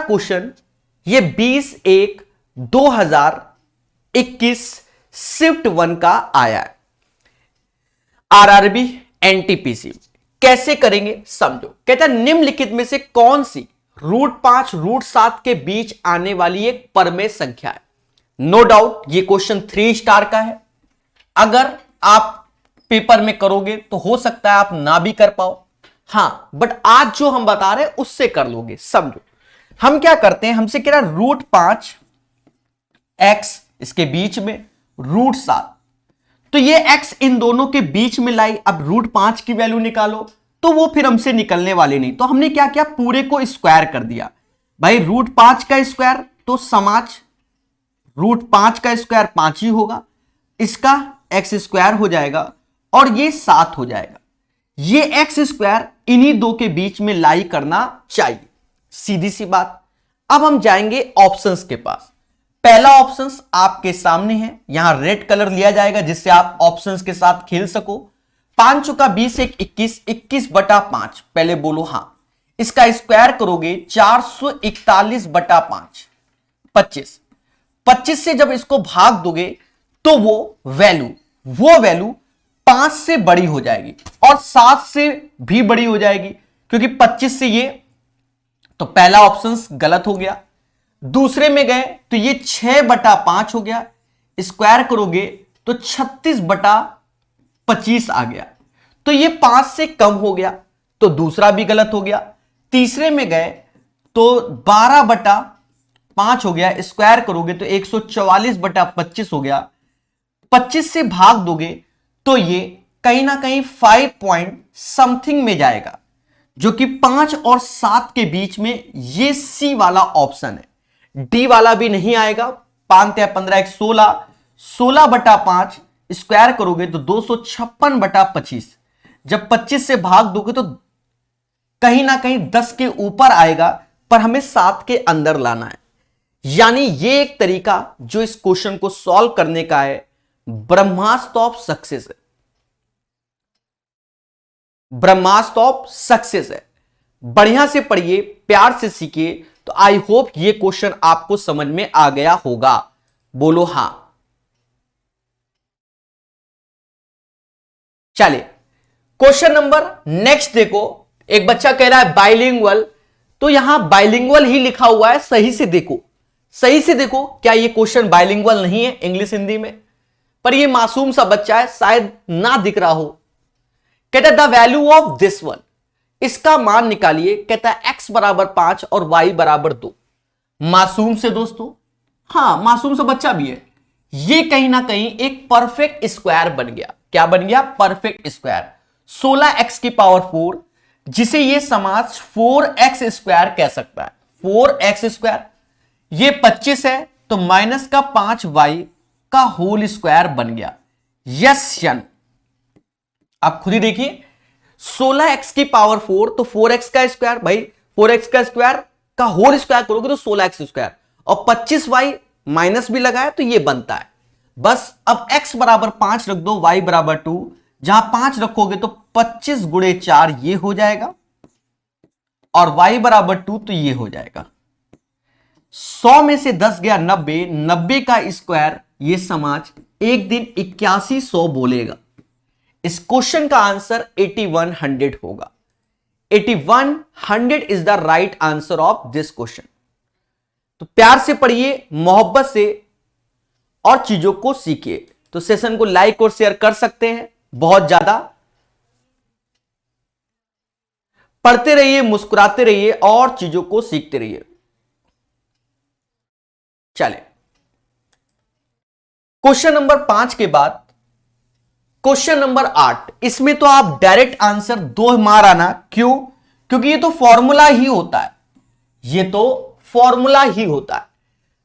Question ये 20/1/2021 shift 1 का आया है, आरआरबी एनटीपीसी। कैसे करेंगे समझो। कहता है निम्नलिखित में से कौन सी √5 √7 के बीच आने वाली एक परमेय संख्या है। नो डाउट ये क्वेश्चन 3 स्टार का है। अगर आप पेपर में करोगे तो हो सकता है आप ना भी कर पाओ, हां, बट आज जो हम बता रहे हैं उससे कर लोगे। समझो हम क्या करते हैं, हमसे कह रहा √5 x इसके बीच में √7, तो ये x इन दोनों के बीच में लाई। अब √5 की वैल्यू निकालो तो वो फिर हमसे निकलने वाली नहीं, तो हमने क्या किया, पूरे को स्क्वायर कर दिया। भाई √5 का स्क्वायर तो समाज √5 का स्क्वायर 5 ही होगा, इसका x स्क्वायर हो जाएगा और ये 7 हो जाएगा। ये x स्क्वायर इन्हीं दो के बीच में लाई करना चाहिए, सीधी सी बात। अब हम जाएंगे ऑप्शंस के पास। पहला ऑप्शंस आपके सामने है, यहां रेड कलर लिया जाएगा जिससे आप ऑप्शंस के साथ खेल सको। 5 चौका 20 1 21, 21/5। पहले बोलो हां, इसका स्क्वायर करोगे 441/5, 25। 25 से जब इसको भाग दोगे तो वो वैल्यू 5 से बड़ी हो जाएगी और 7 से भी बड़ी हो जाएगी, क्योंकि 25 से ये, तो पहला ऑप्शन गलत हो गया। दूसरे में गए तो ये 6/5 हो गया, स्क्वायर करोगे तो 36/25 आ गया, तो ये 5 से कम हो गया, तो दूसरा भी गलत हो गया। तीसरे में गए तो 12/5 हो गया, स्क्वायर करोगे तो 144/25 हो गया। 25 से भाग दोगे तो ये कहीं ना कहीं 5 पॉइंट समथिंग में जाएगा, जो कि 5 और 7 के बीच में, ये सी वाला ऑप्शन है। डी वाला भी नहीं आएगा। 5 या 15 1 16, 16/5 स्क्वायर करोगे तो 256/25। जब 25 से भाग दोगे तो कहीं ना कहीं 10 के ऊपर आएगा, पर हमें 7 के अंदर लाना है। यानी ये एक तरीका जो इस क्वेश्चन को सॉल्व करने का है, ब्रह्मास्त्र ऑफ सक्सेस है, ब्रह्मास्त्र ऑफ सक्सेस है। बढ़िया से पढ़िए, प्यार से सीखिए, तो आई होप ये क्वेश्चन आपको समझ में आ गया होगा। बोलो हां। चलिए क्वेश्चन नंबर नेक्स्ट देखो। एक बच्चा कह रहा है बाइलिंगुअल, तो यहां बाइलिंगुअल ही लिखा हुआ है, सही से देखो, सही से देखो। क्या ये क्वेश्चन बाइलिंगुअल नहीं है इंग्लिश हिंदी में? पर ये मासूम सा बच्चा है, शायद ना दिख रहा हो। कहता है the value of this one, इसका मान निकालिए। कहता है x = 5 और y = 2। मासूम से दोस्तों, हां मासूम सा बच्चा भी है। ये कहीं ना कहीं एक परफेक्ट स्क्वायर बन गया। क्या बन गया? Perfect square. 16x⁴, जिसे ये समाज 4x² कह सकता है। 4x², ये 25 है तो -5y² बन गया। यस यन, आप खुद ही देखिए, 16x⁴ तो 4x का स्क्वायर, भाई 4x का स्क्वायर का होल स्क्वायर करोगे तो 16x², और 25y माइनस भी लगाए तो ये बनता है। बस अब x = 5 रख दो, y = 2। जहां 5 रखोगे तो 25 × 4 ये हो जाएगा, और y = 2 तो ये हो जाएगा। 100 में से 10 गया 90, 90 का स्क्वायर ये समाज एक दिन 8100 बोलेगा। इस क्वेश्चन का आंसर 8100 होगा। 8100 is the right answer of this question. तो प्यार से पढ़िए, मोहब्बत से और चीजों को सीखिए। तो सेशन को लाइक और शेयर कर सकते हैं, बहुत ज्यादा पढ़ते रहिए, मुस्कुराते रहिए और चीजों को सीखते रहिए। चले क्वेश्चन नंबर 5 के बाद क्वेश्चन नंबर 8। इसमें तो आप डायरेक्ट आंसर 2 मार आना। क्यों? क्योंकि ये तो फॉर्मूला ही होता है, ये तो फॉर्मूला ही होता है।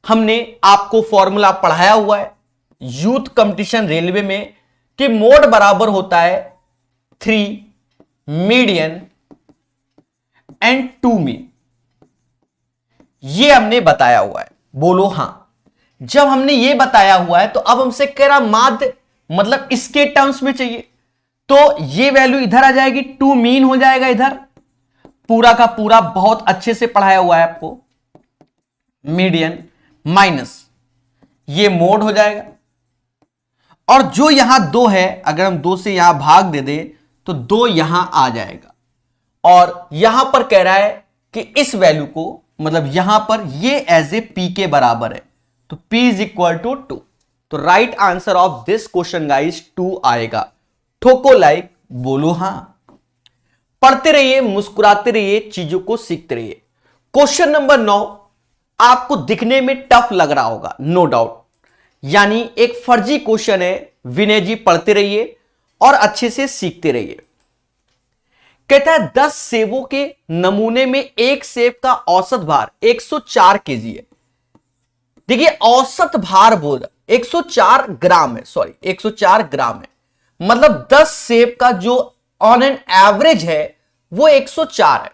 हमने आपको फॉर्मूला पढ़ाया हुआ है यूथ कंपटीशन रेलवे में कि मोड बराबर होता है 3 मीडियन एंड 2 मीन। ये हमने बताया हुआ है। बोलो हां। जब हमने ये बताया हुआ है तो अब हमसे कह रहा माध्य, मतलब इसके टर्म्स में चाहिए, तो ये वैल्यू इधर आ जाएगी, 2 मीन हो जाएगा इधर। पूरा का पूरा बहुत अच्छे से पढ़ाया हुआ है आपको। मीडियन माइनस ये मोड हो जाएगा, और जो यहां 2 है अगर हम 2 से यहां भाग दे दें तो 2 यहां आ जाएगा, और यहां पर कह रहा है कि इस वैल्यू को मतलब यहां पर ये एज ए पी के बराबर है, तो p इज इक्वल टू 2। तो right answer of this question guys 2 आएगा। ठोको लाइक, बोलो हां। पढ़ते रहिए, मुस्कुराते रहिए, चीजों को सीखते रहिए। क्वेश्चन नंबर 9 आपको दिखने में टफ लग रहा होगा, नो डाउट, यानी एक फर्जी क्वेश्चन है। विनय जी पढ़ते रहिए और अच्छे से सीखते रहिए। कहता है 10 सेबों के नमूने में एक सेब का औसत भार 104 केजी है। देखिए औसत भार बोल 104 ग्राम है, सॉरी 104 ग्राम है, मतलब 10 सेब का जो ऑन एन एवरेज है वो 104 है।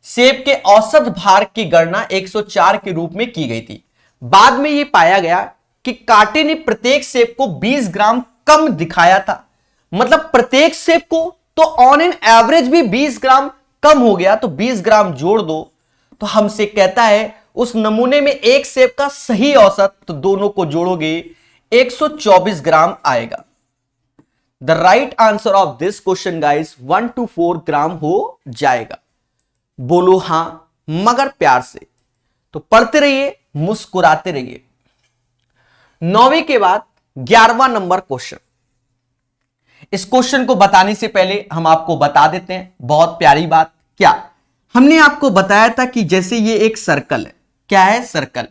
सेब के औसत भार की गणना 104 के रूप में की गई थी। बाद में यह पाया गया कि कांटे ने प्रत्येक सेब को 20 ग्राम कम दिखाया था, मतलब प्रत्येक सेब को तो ऑन एन एवरेज भी 20 ग्राम कम हो गया, तो 20 ग्राम जोड़ दो। तो हमसे कहता है उस नमूने में एक सेब का सही औसत, तो दोनों को जोड़ोगे 124 ग्राम आएगा। The right answer of this question guys 1 to 4 ग्राम हो जाएगा। बोलो हां मगर प्यार से। तो पढ़ते रहिए, मुस्कुराते रहिए। 9वीं के बाद 11वां नंबर क्वेश्चन। इस क्वेश्चन को बताने से पहले हम आपको बता देते हैं बहुत प्यारी बात। क्या हमने आपको बताया था कि जैसे ये एक सर्कल है, क्या है सर्कल,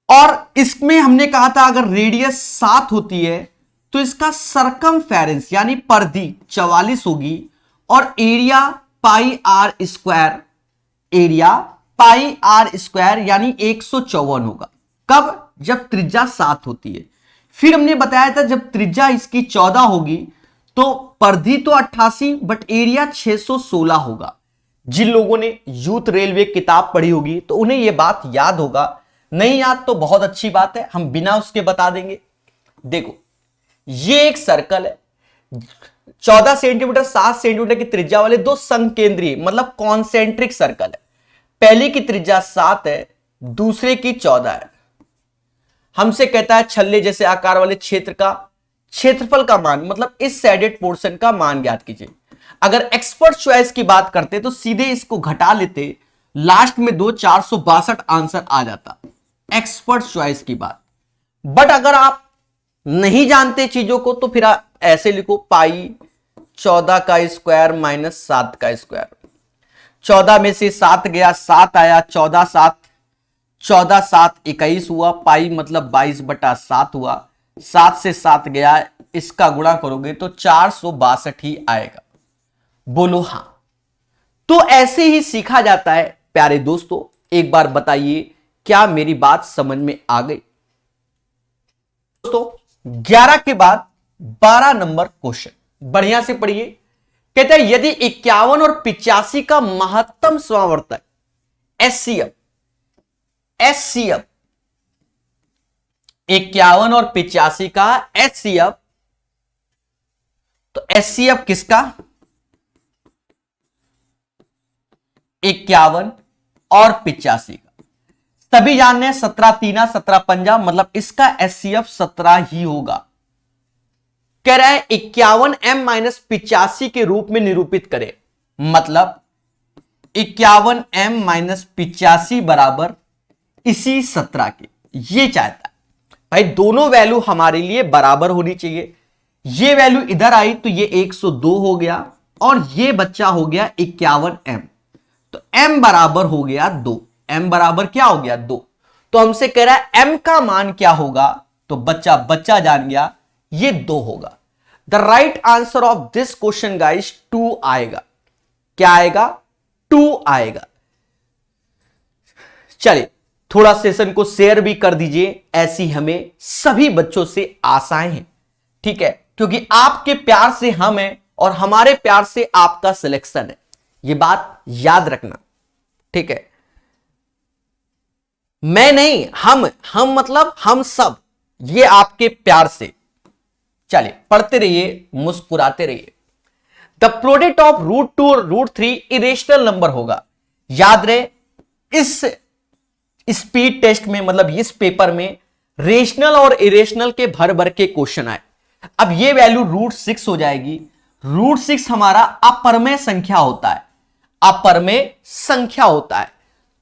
और इसमें हमने कहा था अगर रेडियस 7 होती है तो इसका सरकमफेरेंस यानी परिधि 44 होगी, और area pi r square, area pi r square यानी 154 होगा। कब? जब त्रिज्या 7 होती है। फिर हमने बताया था जब त्रिज्या इसकी 14 होगी तो परिधि तो 88 बट एरिया 616 होगा। जिन लोगों ने यूथ रेलवे किताब पढ़ी होगी तो उन्हें यह बात याद होगा, नहीं याद तो बहुत अच्छी बात है, हम बिना उसके बता देंगे। देखो ये एक सर्कल है, 14 सेंटीमीटर 7 सेंटीमीटर की त्रिज्या वाले दो संकेंद्रीय मतलब कॉन्सेंट्रिक सर्कल है। पहले की त्रिज्या 7 है, दूसरे की 14 है। हमसे कहता है छल्ले जैसे आकार वाले क्षेत्र का क्षेत्रफल का मान, मतलब इस साइडेड पोर्शन का मान ज्ञात कीजिए। अगर एक्सपर्ट चॉइस की बात करते तो सीधे इसको घटा लेते, लास्ट में 462 आंसर आ जाता एक्सपर्ट चॉइस की बात। बट अगर आप नहीं जानते चीजों को तो फिर आप ऐसे लिखो पाई 14 का स्क्वायर माइनस 7 का स्क्वायर। 14 में से 7 गया, 7 आया, 14 7 21 हुआ, पाई मतलब 22/7 हुआ। 7 से 7 गया, इसका गुणा करोगे तो 462 ही आएगा। बोलो हां। तो ऐसे ही सीखा जाता है प्यारे दोस्तों। एक बार बताइए क्या मेरी बात समझ में आ गई? दोस्तों 11 के बाद 12 नंबर क्वेश्चन, बढ़िया से पढ़िए। कहते हैं यदि 51 और 85 का महत्तम समावर्तक एचसीएफ 51 और 85 का एचसीएफ, तो एचसीएफ किसका? 51 और 85 का। सभी जानते हैं 17 3 17 5, मतलब इसका एचसीएफ 17 ही होगा। कह रहा है 51 m माइनस 85 के रूप में निरूपित करें, मतलब 51 m माइनस 85 बराबर इसी 17 के। ये चाहता है भाई दोनों वैल्यू हमारे लिए बराबर होनी चाहिए। ये वैल्यू इधर आई तो ये 102 हो गया, और ये बच्चा हो गया 51 m, तो m बराबर हो गया 2। m बराबर क्या हो गया? 2। तो हमसे कह रहा है m का मान क्या होगा, तो बच्चा जान गया ये 2 होगा। The right answer of this question guys 2 आएगा। क्या आएगा? 2 आएगा। चलिए थोड़ा सेशन को शेयर भी कर दीजिए, ऐसी हमें सभी बच्चों से आशाएं हैं, ठीक है, क्योंकि आपके प्यार से हम हैं और हमारे प्यार से आपका सिलेक्शन है। ये बात याद रखना, ठीक है। मैं नहीं, हम मतलब हम सब, ये आपके प्यार से। चलिए पढ़ते रहिए, मुस्कुराते रहिए। द प्रोडक्ट ऑफ √2 और √3 इरेशनल नंबर होगा। याद रहे इस स्पीड टेस्ट में, मतलब इस पेपर में रेशनल और इरेशनल के भर भर के क्वेश्चन आए। अब ये वैल्यू √6 हो जाएगी। √6 हमारा अपरमेय संख्या होता है, अपरमेय संख्या होता है।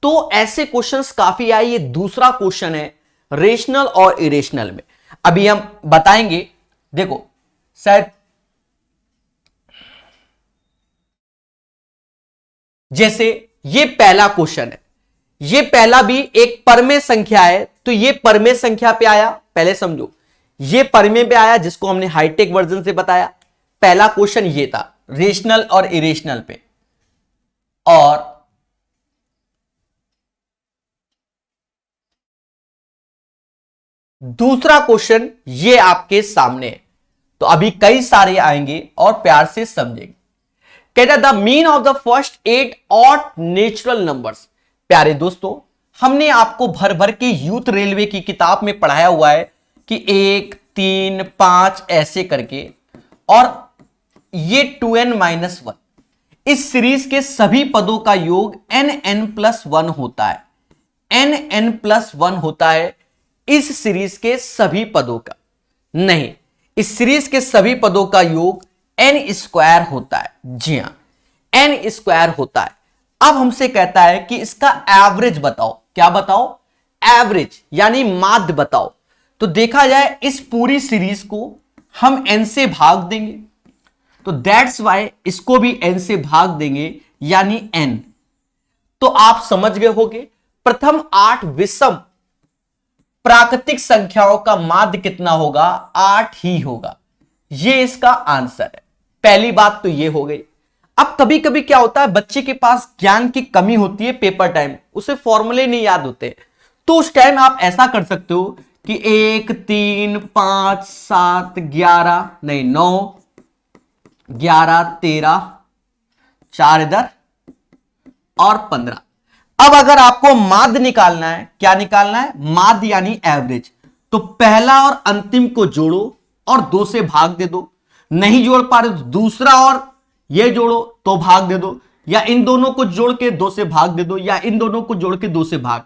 तो ऐसे क्वेश्चंस काफी आए। ये दूसरा क्वेश्चन है रेशनल और इरेशनल में, अभी हम बताएंगे। देखो शायद जैसे ये पहला क्वेश्चन है, ये पहला भी एक परमेय संख्या है, तो ये परमेय संख्या पे आया। पहले समझो, ये परमेय पे आया जिसको हमने हाईटेक वर्जन से बताया। पहला क्वेश्चन ये था रेशनल और इरेशनल पे। और दूसरा क्वेश्चन ये आपके सामने है। तो अभी कई सारे आएंगे और प्यार से समझेंगे। कहता the mean of the first 8 odd natural numbers. प्यारे दोस्तों, हमने आपको भर भर के यूथ रेलवे की किताब में पढ़ाया हुआ है कि 1, 3, 5 ऐसे करके, और ये 2n-1, इस सीरीज के सभी पदों का योग nn+1 होता है। nn+1 होता है इस सीरीज के सभी पदों का। नहीं, इस सीरीज के सभी पदों का योग n² होता है। जी हां, n² होता है। अब हमसे कहता है कि इसका एवरेज बताओ। क्या बताओ? एवरेज यानी माध्य बताओ। तो देखा जाए इस पूरी सीरीज को हम n से भाग देंगे, तो दैट्स वाई इसको भी n से भाग देंगे, यानी n। तो आप समझ गए होंगे प्रथम 8 विषम प्राकृतिक संख्याओं का माध्य कितना होगा? 8 ही होगा। ये इसका आंसर है। पहली बात तो ये हो गई। अब कभी कभी क्या होता है, बच्चे के पास ज्ञान की कमी होती है, पेपर टाइम, उसे फॉर्मूले नहीं याद होते, तो उस टाइम आप ऐसा कर सकते हो कि 1, 3, 5, 7, 11, नहीं 9, 11, 13, 4 इधर और 15। अब अगर आपको माध्य निकालना है, क्या निकालना है? माध्य यानी एवरेज। तो पहला और अंतिम को जोड़ो और 2 से भाग दे दो। नहीं जोड़ पा रहे तो दूसरा और ये जोड़ो तो भाग दे दो, या इन दोनों को जोड़ के 2 से भाग दे दो, या इन दोनों को जोड़ के 2 से भाग।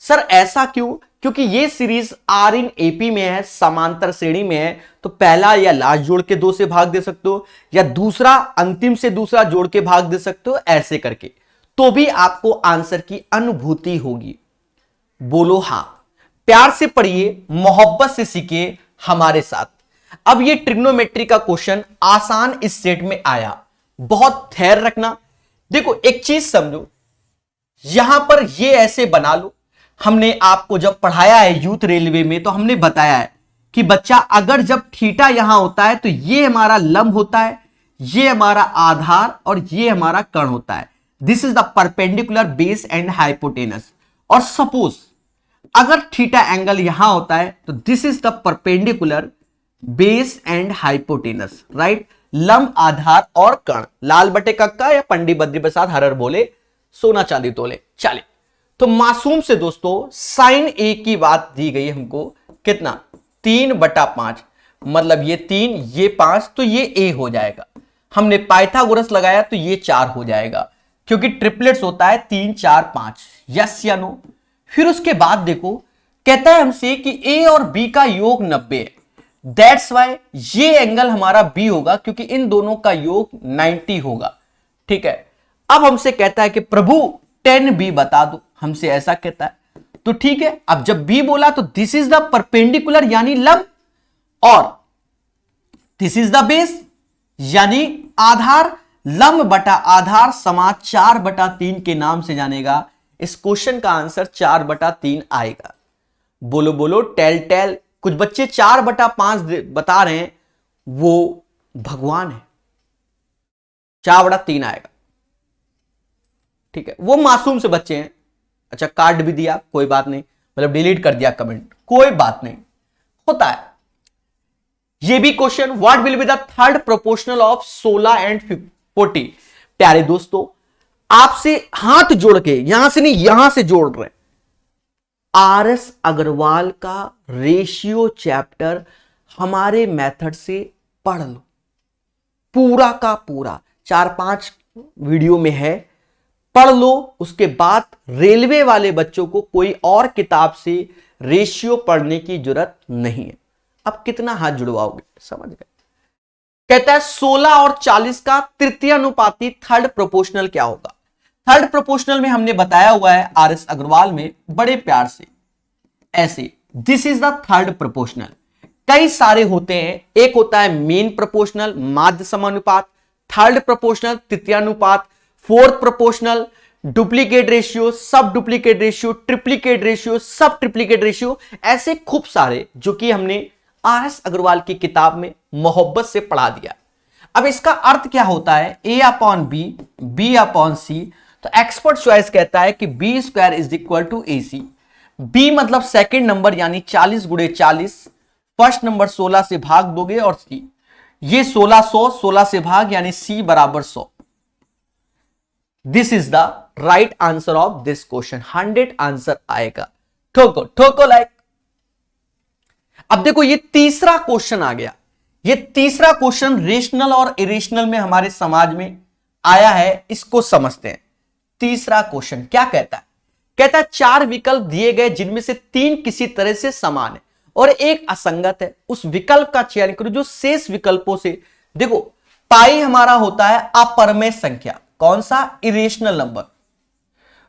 सर ऐसा क्यों? क्योंकि ये सीरीज आर इन एपी में है, समांतर श्रेणी में है, तो पहला या लास्ट जोड़ के 2 से भाग दे सकते हो, या दूसरा अंतिम से दूसरा जोड़ के भाग दे सकते हो, ऐसे करके तो भी आपको आंसर की अनुभूति होगी। बोलो हां। प्यार से पढ़िए, मोहब्बत से सीखिए हमारे साथ। अब ये ट्रिग्नोमेट्री का क्वेश्चन आसान इस सेट में आया, बहुत धैर्य रखना। देखो एक चीज समझो, यहां पर ये ऐसे बना लो। हमने आपको जब पढ़ाया है यूथ रेलवे में, तो हमने बताया है कि बच्चा अगर जब थीटा यहां होता है तो ये हमारा लंब होता है, ये हमारा आधार और ये हमारा कर्ण होता है। This is the perpendicular base and hypotenuse. और सपोज अगर थीटा एंगल यहां होता है तो this is the perpendicular base and hypotenuse, right. लंब, आधार और कर्ण। लाल बटे कक्का या पंडित बद्री प्रसाद हरर बोले, सोना चांदी तोले। चले तो मासूम से दोस्तों साइन ए की बात दी गई हमको, कितना? 3/5, मतलब ये 3 ये 5, तो ये ए हो जाएगा। हमने पाइथागोरस लगाया तो ये 4 हो जाएगा, क्योंकि ट्रिपलेट्स होता है 3, 4, 5। यस या नो? फिर उसके बाद देखो कहता है हमसे कि ए और बी का योग 90 है। दैट्स वाई ये एंगल हमारा बी होगा, क्योंकि इन दोनों का योग 90 होगा। ठीक है। अब हमसे कहता है कि प्रभु 10b बता दो, हमसे ऐसा कहता है। तो ठीक है, अब जब बी बोला तो दिस इज द परपेंडिकुलर यानी लंब, और दिस इज द बेस यानी आधार। लंब बटा आधार समा 4/3 के नाम से जानेगा। इस क्वेश्चन का आंसर 4/3 आएगा। बोलो बोलो टेल टेल। कुछ बच्चे 4/5 बता रहे हैं, वो भगवान है। 4/3 आएगा। ठीक है, वो मासूम से बच्चे हैं। अच्छा कार्ड भी दिया, कोई बात नहीं, मतलब डिलीट कर दिया कमेंट, कोई बात नहीं, होता है। ये भी question, what will be the third proportional of 16 and 40। प्यारे दोस्तों आपसे हाथ जोड़ के, यहां से नहीं यहां से जोड़ रहे, RS अग्रवाल का रेशियो चैप्टर हमारे मेथड से पढ़ लो, पूरा का पूरा 4-5 वीडियो में है। पढ़ लो, उसके बाद रेलवे वाले बच्चों को कोई और किताब से रेशियो पढ़ने की जरूरत नहीं है। अब कितना हाथ जुड़वाओगे, समझ गए। कहता है 16 और 40 का तृतीय अनुपाती थर्ड प्रोपोर्शनल क्या होगा। थर्ड प्रोपोर्शनल में हमने बताया हुआ है आरएस अग्रवाल में बड़े प्यार से ऐसे, this is the third proportional. कई सारे होते हैं, एक होता है मेन प्रोपोर्शनल माध्य समानुपात, थर्ड प्रोपोर्शनल तृतीयानुपात, fourth proportional duplicate ratio, sub duplicate ratio, triplicate ratio, sub triplicate ratio, ऐसे खूब सारे जो कि हमने आरएस अग्रवाल की किताब में मोहब्बत से पढ़ा दिया। अब इसका अर्थ क्या होता है, A upon B, B upon C. तो एक्सपर्ट चॉइस कहता है कि B square is equal to A C. B मतलब सेकेंड नंबर यानी 40 गुणे 40, फर्स्ट नंबर 16 से भाग दोगे और सी ये 1600 से भाग यानी सी बराबर 100। This is the right answer of this question. 100 answer आएगा। ठोको ठोको लाइक। अब देखो ये तीसरा क्वेश्चन आ गया। ये तीसरा क्वेश्चन रेशनल और इरेशनल में हमारे समाज में आया है, इसको समझते हैं। तीसरा क्वेश्चन क्या कहता है, कहता है 4 विकल्प दिए गए जिनमें से 3 किसी तरह से समान है और एक असंगत है, उस विकल्प का चयन करो जो शेष विकल्पों से। देखो पाई हमारा होता है अपरमेय संख्या, कौन सा, इरेशनल नंबर।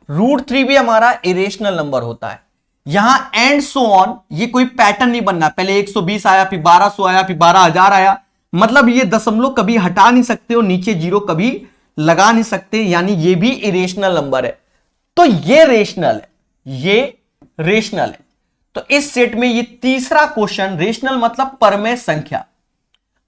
√3 भी हमारा इरेशनल नंबर होता है। यहां एंड सो ऑन, ये कोई पैटर्न नहीं बनना, पहले 120 आया फिर 1200 आया फिर 12,000 आया, मतलब ये दशमलव कभी हटा नहीं सकते हो, नीचे जीरो कभी लगा नहीं सकते, यानी ये भी इरेशनल नंबर है। तो ये रेशनल है, ये रेशनल है। तो इस सेट में ये तीसरा क्वेश्चन, रेशनल मतलब परमेय संख्या,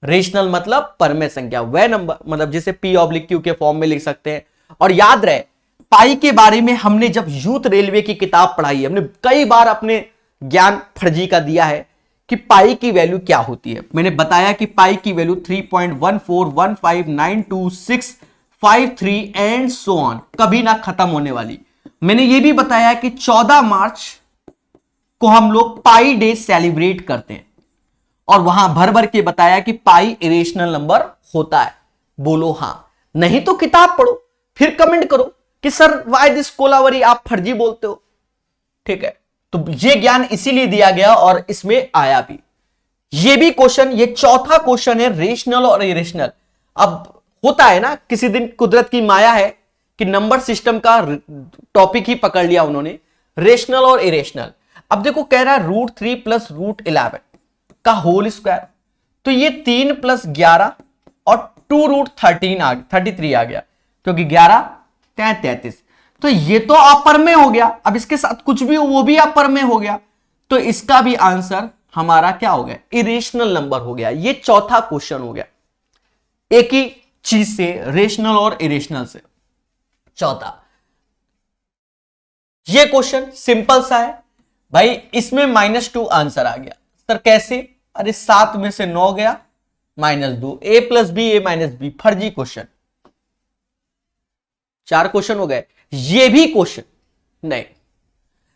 रेशनल मतलब परमेय संख्या, वह नंबर मतलब जिसे P/Q के फॉर्म में लिख सकते हैं। और याद रहे पाई के बारे में हमने जब यूथ रेलवे की किताब पढ़ाई है, हमने कई बार अपने ज्ञान फर्जी का दिया है कि पाई की वैल्यू क्या होती है। मैंने बताया कि पाई की वैल्यू 3.141592653 एंड सो ऑन, कभी ना खत्म होने वाली। मैंने यह भी बताया कि 14 मार्च को हम लोग पाई डे सेलिब्रेट करते हैं और वहां भर भर के बताया कि पाई इरेशनल नंबर होता है। बोलो हां, नहीं तो किताब पढ़ो, फिर कमेंट करो कि सर वाई दिस कोलावरी, आप फर्जी बोलते हो। ठीक है, तो ये ज्ञान इसीलिए दिया गया और इसमें आया भी। ये भी क्वेश्चन, ये चौथा क्वेश्चन है रेशनल और इरेशनल। अब होता है ना, किसी दिन कुदरत की माया है कि नंबर सिस्टम का टॉपिक ही पकड़ लिया उन्होंने, रेशनल और इरेशनल। अब देखो कह रहा है √3 प्लस √11 का होल स्क्वायर, तो ये 3 प्लस 11 और 2√33 आ गया, क्योंकि 11 33, तो ये तो अपर में हो गया। अब इसके साथ कुछ भी हो वो भी अपर में हो गया, तो इसका भी आंसर हमारा क्या हो गया, इरेशनल नंबर हो गया। ये चौथा क्वेश्चन हो गया, एक ही चीज से, रेशनल और इरेशनल से। चौथा ये क्वेश्चन सिंपल सा है भाई, इसमें -2 आंसर आ गया। सर कैसे, अरे 7 में से 9 गया, -2, a + b a - b, फर्जी क्वेश्चन। 4 क्वेश्चन हो गए। ये भी क्वेश्चन नहीं।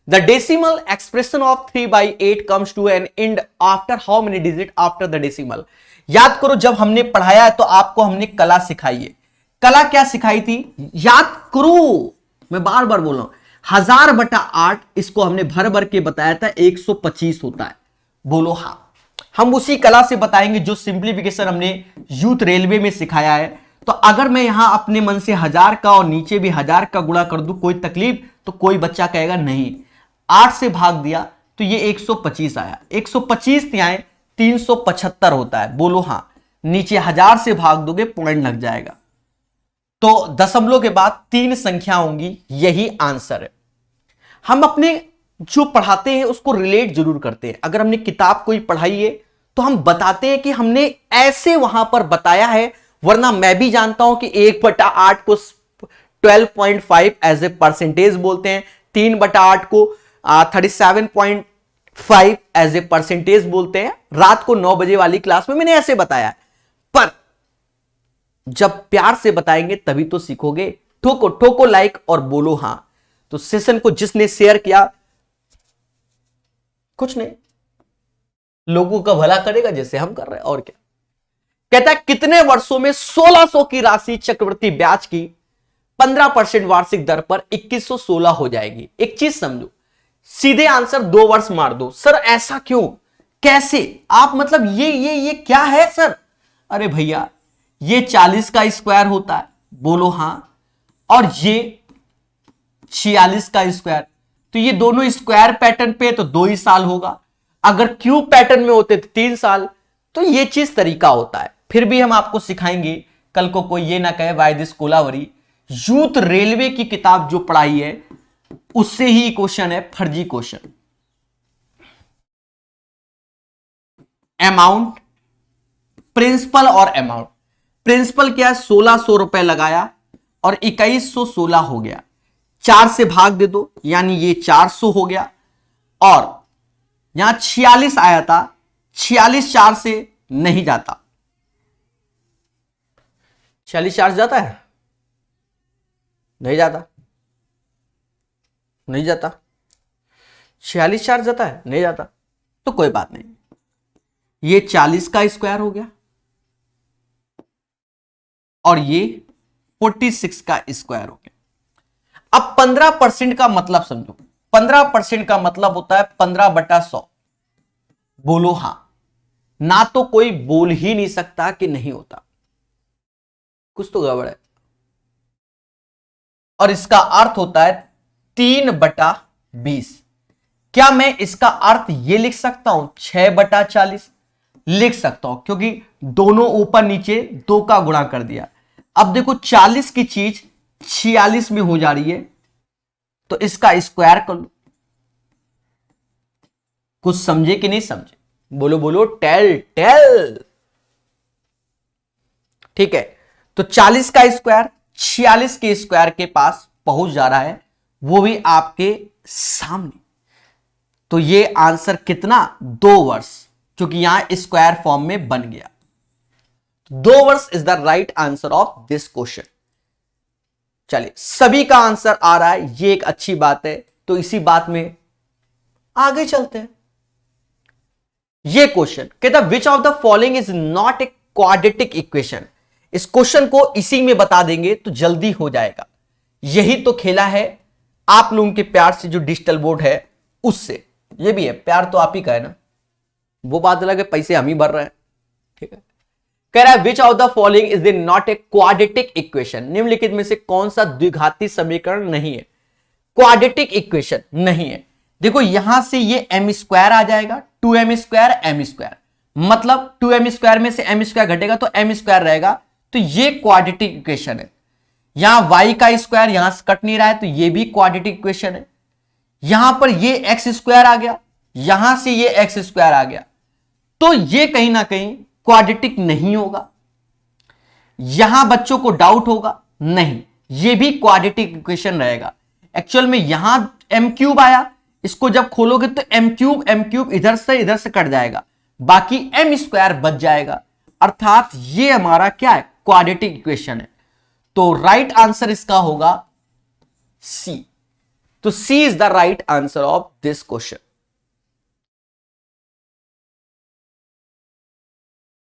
The decimal expression of 3/8 comes to an end after how many digit after the decimal. याद करो जब हमने पढ़ाया है तो आपको हमने कला सिखाई है। कला क्या सिखाई थी, याद करो, मैं बार बार बोल रहा हूं, 1000/8 इसको हमने भर भर के बताया था 125 होता है। बोलो हाँ, हम उसी कला से बताएंगे जो सिंप्लीफिकेशन हमने यूथ रेलवे में सिखाया है। तो अगर मैं यहां अपने मन से 1000 का और नीचे भी 1000 का गुणा कर दूं कोई तकलीफ, तो कोई बच्चा कहेगा नहीं। 8 से भाग दिया तो ये 125 आया, 125 तिहाई 375 होता है। बोलो हाँ, नीचे 1000 से भाग दोगे पॉइंट लग जाएगा, तो दशमलव के बाद 3 संख्या होंगी, यही आंसर है। हम अपने जो पढ़ाते हैं उसको रिलेट जरूर करते हैं। अगर हमने किताब कोई पढ़ाई है तो हम बताते हैं कि हमने ऐसे वहां पर बताया है, वरना मैं भी जानता हूं कि 1/8 को 12.5 एज ए परसेंटेज बोलते हैं, 3/8 को 37.5 एज ए परसेंटेज बोलते हैं। रात को 9 बजे वाली क्लास में मैंने ऐसे बताया है, पर जब प्यार से बताएंगे तभी तो सीखोगे। ठोको ठोको लाइक और बोलो हां। तो सेशन को जिसने शेयर किया, कुछ नहीं, लोगों का भला करेगा जैसे हम कर रहे हैं, और क्या। कहता है कितने वर्षों में 1600 की राशि चक्रवृद्धि ब्याज की 15% वार्षिक दर पर 2116 हो जाएगी। एक चीज समझो, सीधे आंसर 2 वर्ष मार दो। सर ऐसा क्यों, कैसे आप, मतलब ये क्या है सर? अरे भैया ये 40 का स्क्वायर होता है, बोलो हां, और ये 46 का स्क्वायर, तो ये दोनों स्क्वायर पैटर्न पे तो 2 ही साल होगा, अगर क्यूब पैटर्न में होते तो 3 साल। तो ये चीज तरीका होता है। फिर भी हम आपको सिखाएंगे, कल को कोई ये ना कहे why this Kolaveri, youth railway की किताब जो पढ़ाई है उससे ही क्वेश्चन है, फर्जी क्वेश्चन। अमाउंट, प्रिंसिपल और अमाउंट। प्रिंसिपल क्या है, 1600 रुपए लगाया और 2116 हो गया, 4 से भाग दे दो यानी ये 400 हो गया, और यहां 46 आया था, 46 4 से नहीं जाता, 46 4 जाता है, नहीं जाता, नहीं जाता, 46 4 जाता है, नहीं जाता, तो कोई बात नहीं, ये 40 का स्क्वायर हो गया और ये 46 का स्क्वायर हो गया। अब 15% का मतलब समझो, 15% का मतलब होता है 15/100। बोलो हां, ना तो कोई बोल ही नहीं सकता कि नहीं होता, कुछ तो गड़बड़ है। और इसका अर्थ होता है 3/20। क्या मैं इसका अर्थ यह लिख सकता हूं 6/40? लिख सकता हूं, क्योंकि दोनों ऊपर नीचे 2 का गुणा कर दिया। अब देखो 40 की चीज 46 में हो जा रही है, तो इसका स्क्वायर कर लो। कुछ समझे कि नहीं समझे? बोलो बोलो, टेल टेल। ठीक है, तो 40 का स्क्वायर 46 के स्क्वायर के पास पहुंच जा रहा है, वो भी आपके सामने। तो ये आंसर कितना, 2 वर्ष, क्योंकि यहां स्क्वायर फॉर्म में बन गया। 2 वर्ष is the right answer of this question. चलिए, सभी का आंसर आ रहा है, ये एक अच्छी बात है। तो इसी बात में आगे चलते हैं। ये क्वेश्चन कहता है which of the following is not a quadratic equation. इस क्वेश्चन को इसी में बता देंगे तो जल्दी हो जाएगा। यही तो खेला है आप लोगों के प्यार से, जो डिजिटल बोर्ड है उससे। ये भी है, प्यार तो आप ही का है ना, वो बात अलग है, पैसे हम ही भर रहे हैं। ठीक है, कह रहा है which of the following is not a quadratic equation. निम्नलिखित में से कौन सा द्विघाती समीकरण नहीं है, क्वाड्रेटिक इक्वेशन नहीं है। देखो यहां से ये m स्क्वायर आ जाएगा, 2m स्क्वायर m स्क्वायर, मतलब 2m स्क्वायर में से m स्क्वायर घटेगा तो m स्क्वायर रहेगा, तो ये क्वाड्रेटिक इक्वेशन है। यहां y का स्क्वायर यहां से कट नहीं रहा है, तो ये भी क्वाड्रेटिक इक्वेशन है। यहां पर ये x स्क्वायर आ गया, यहां से ये x स्क्वायर आ गया, तो ये कहीं ना कहीं क्वाड्रेटिक नहीं होगा। यहां बच्चों को डाउट होगा, नहीं, ये भी क्वाड्रेटिक इक्वेशन रहेगा। एक्चुअल में यहां m क्यूब आया, इसको जब खोलोगे तो m क्यूब इधर से कट जाएगा, बाकी m स्क्वायर बच जाएगा, अर्थात ये हमारा क्या है, क्वाड्रेटिक इक्वेशन है। तो राइट आंसर इसका होगा C। तो C is the right answer of this question.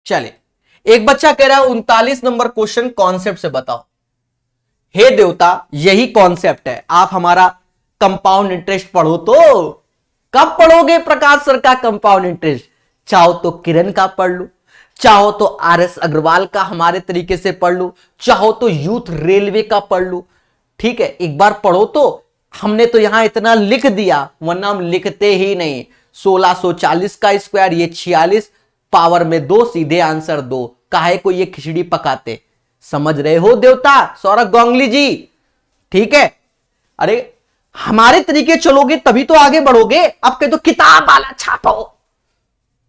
चलिए, एक बच्चा कह रहा है 39 नंबर क्वेश्चन कॉन्सेप्ट से बताओ। हे देवता, यही कॉन्सेप्ट है। आप हमारा कंपाउंड इंटरेस्ट पढ़ो तो कब पढ़ोगे प्रकाश सर का कंपाउंड इंटरेस्ट? चाहो तो किरण का पढ़ लो, चाहो तो RS अग्रवाल का हमारे तरीके से पढ़ लो, चाहो तो यूथ रेलवे का पढ़ लो। ठीक है, एक बार पढ़ो तो। हमने तो यहां इतना लिख दिया, वरना हम लिखते ही नहीं। 1640 का स्क्वायर, ये 46, पावर में 2, सीधे आंसर 2। काहे को ये खिचड़ी पकाते? समझ रहे हो देवता सौरभ गांगुली जी? ठीक है, अरे हमारे तरीके चलोगे तभी तो आगे बढ़ोगे। अब कह दो किताब वाला छापो,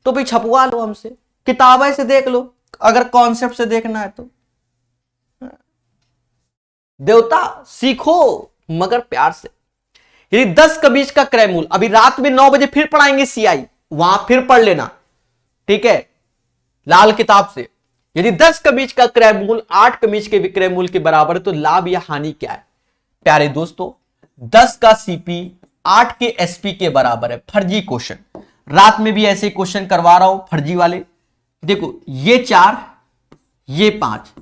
तो भी छपवा लो हमसे, किताब से देख लो, अगर कॉन्सेप्ट से देखना है तो। देवता सीखो मगर प्यार से। यदि 10 का बीज का क्रय मूल, अभी रात में 9 बजे फिर पढ़ाएंगे CI, वहां फिर पढ़ लेना, ठीक है, लाल किताब से। यदि 10 का बीज का क्रय मूल 8 का बीज के विक्रय मूल के बराबर है तो लाभ या हानि क्या है? प्यारे दोस्तों, 10 का CP 8 के SP के बराबर है। फर्जी क्वेश्चन, रात में भी ऐसे क्वेश्चन करवा रहा हूं फर्जी वाले। देखो ये 4, ये 5,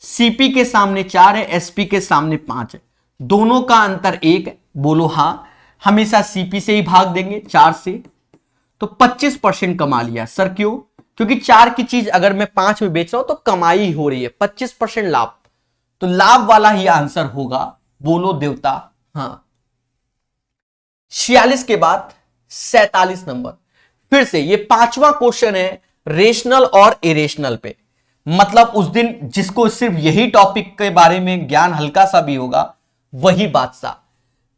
सीपी के सामने 4 है, एसपी के सामने 5 है, दोनों का अंतर 1 है। बोलो हां, हमेशा सीपी से ही भाग देंगे 4 से, तो 25% कमा लिया। सर क्यों? क्योंकि 4 की चीज अगर मैं 5 में बेच रहा हूं तो कमाई हो रही है, 25% लाभ, तो लाभ वाला ही आंसर होगा। बोलो देवता हां। 46 के बाद 47 नंबर, फिर से ये पांचवा क्वेश्चन है रेशनल और इरेशनल पे। मतलब उस दिन जिसको सिर्फ यही टॉपिक के बारे में ज्ञान हल्का सा भी होगा वही बादशाह।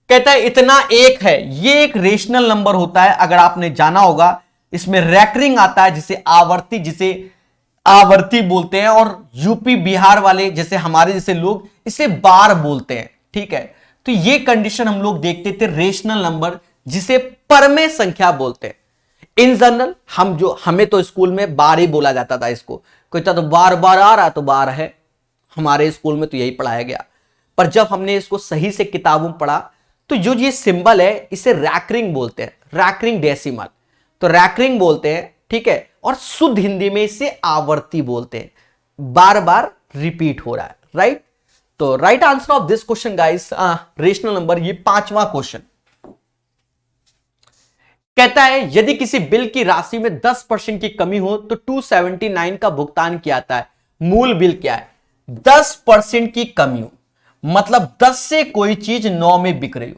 कहता है इतना एक है, ये एक रेशनल नंबर होता है, अगर आपने जाना होगा। इसमें रैकरिंग आता है जिसे आवर्ती, जिसे आवर्ती बोलते हैं, और यूपी बिहार वाले जैसे हमारे जैसे लोग इसे बार बोलते हैं। ठीक है, तो ये कंडीशन हम लोग देखते थे रेशनल नंबर जिसे परमेय संख्या बोलते हैं। इन जनरल हमें तो स्कूल में बार ही बोला जाता था इसको, कोई तो बार बार आ रहा तो बार है, हमारे स्कूल में तो यही पढ़ाया गया। पर जब हमने इसको सही से किताबों में पढ़ा तो जो ये सिंबल है इसे रैकरिंग बोलते हैं, रैकरिंग डेसिमल, तो रैकरिंग बोलते हैं। ठीक है, और शुद्ध हिंदी में इसे आवर्ती बोलते हैं, बार बार रिपीट हो रहा है। राइट, तो right answer of this question guys rational number, ये पांचवा क्वेश्चन। कहता है यदि किसी बिल की राशि में 10% की कमी हो तो 279 का भुगतान किया जाता है। मूल बिल क्या है? 10% की कमी हो मतलब 10 से कोई चीज 9 में बिक रही हो,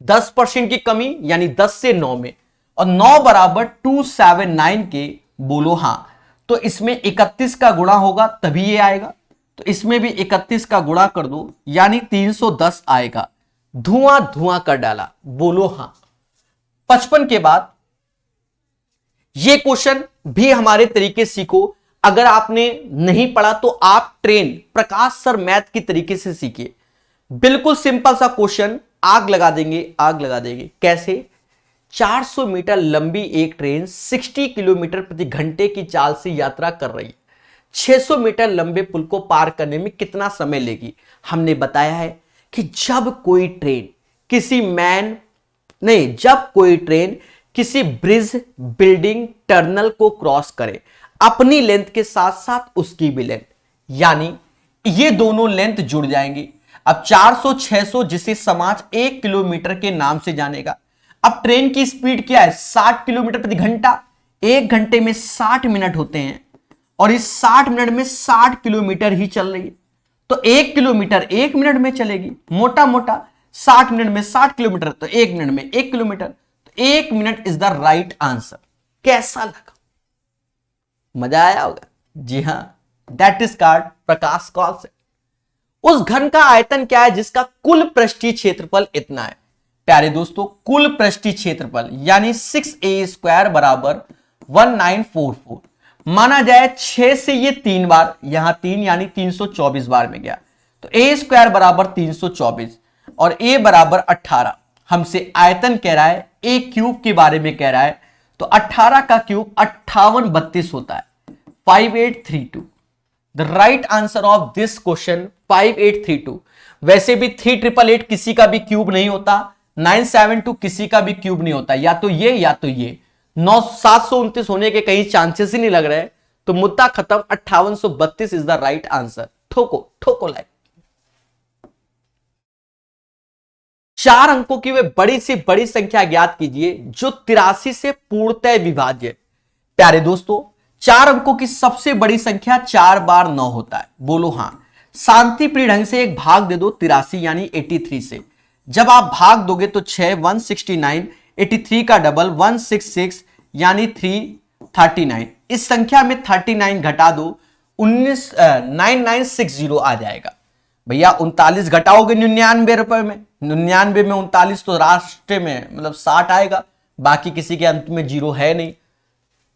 10% की कमी यानी 10 से 9 में, और 9 बराबर 279 के। बोलो हां, तो इसमें 31 का गुणा होगा तभी ये आएगा, तो इसमें भी 31 का गुणा कर दो यानी 310 आएगा। धुआं धुआं कर डाला। बोलो हां। 55 के बाद ये क्वेश्चन भी हमारे तरीके सीखो। अगर आपने नहीं पढ़ा तो आप ट्रेन प्रकाश सर मैथ की तरीके से सीखिए। बिल्कुल सिंपल सा क्वेश्चन, आग लगा देंगे, आग लगा देंगे। कैसे? 400 मीटर लंबी एक ट्रेन 60 किलोमीटर प्रति घंटे की चाल से यात्रा कर रही है। 600 मीटर लंबे पुल को पार करने में कितना समय लेगी? हमने बताया है कि जब कोई ट्रेन किसी ब्रिज, बिल्डिंग, टनल को क्रॉस करे, अपनी लेंथ के साथ साथ उसकी भी लेंथ, यानी ये दोनों लेंथ जुड़ जाएंगी। अब 400 600 जिसे समाज 1 किलोमीटर के नाम से जानेगा। अब ट्रेन की स्पीड क्या है? 60 किलोमीटर प्रति घंटा। 1 घंटे में 60 मिनट होते हैं और इस 60 मिनट में 60 किलोमीटर ही चल रही है, तो 1 किलोमीटर 1 मिनट में चलेगी। मोटा मोटा 60 मिनट में 60 किलोमीटर, तो 1 मिनट में 1 किलोमीटर, तो 1 minute is the right answer. कैसा लगा? मजा आया होगा। जी हां, that is called Prakash concept. उस घन का आयतन क्या है जिसका कुल पृष्ठीय क्षेत्रफल इतना है? प्यारे दोस्तों, कुल पृष्ठीय क्षेत्रफल यानी 6a² बराबर 1944। माना जाए 6 से ये 3 बार, यहां 3 यानी 324 बार में गया, तो a² बराबर 324 और a बराबर 18। हमसे आयतन कह रहा है, a क्यूब के बारे में कह रहा है, तो 18 का क्यूब 5832 होता है, 5832। The right answer of this question 5832। वैसे भी 3888 किसी का भी क्यूब नहीं होता, 972 किसी का भी क्यूब नहीं होता, या तो ये या तो ये। 729 होने के कहीं चांसेस ही नहीं लग रहे, तो मुद्दा खत्म। 5832 इज द राइट आंसर। ठोको ठोको लाइक। 4 अंकों की वे बड़ी से बड़ी संख्या ज्ञात कीजिए जो 83 से पूर्णतः विभाज्य। प्यारे दोस्तों, 4 अंकों की सबसे बड़ी संख्या 4 बार 9 होता है। बोलो हां। शांतिप्रिय ढंग से एक भाग दे दो 83 यानी 83 से। जब आप भाग दोगे तो 6 169, 83 का डबल 166 यानी 339। इस संख्या में 39 घटा दो, 9960 आ जाएगा। भैया 39 घटाओगे 99 रुपए में, 99 में 39 तो राष्ट्र में मतलब 60 आएगा, बाकी किसी के अंत में जीरो है नहीं।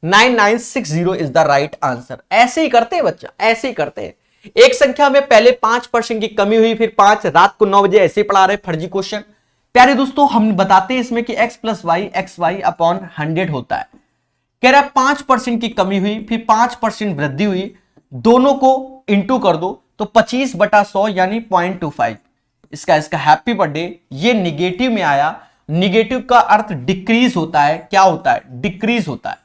9960 इज द राइट आंसर। ऐसे ही करते हैं बच्चा, ऐसे ही करते हैं। एक संख्या में पहले 5% की कमी हुई, फिर 5, रात को 9 बजे ऐसे पढ़ा रहे फर्जी क्वेश्चन। प्यारे दोस्तों, हम बताते हैं इसमें कि x + y xy अपॉन 100 होता है। कह रहा है 5% की कमी हुई, फिर 5% वृद्धि हुई, दोनों को इंटू कर दो तो 25/100 यानी 0.25। इसका हैप्पी बर्थडे। ये निगेटिव में आया। निगेटिव का अर्थ डिक्रीज होता है। क्या होता है? डिक्रीज होता है।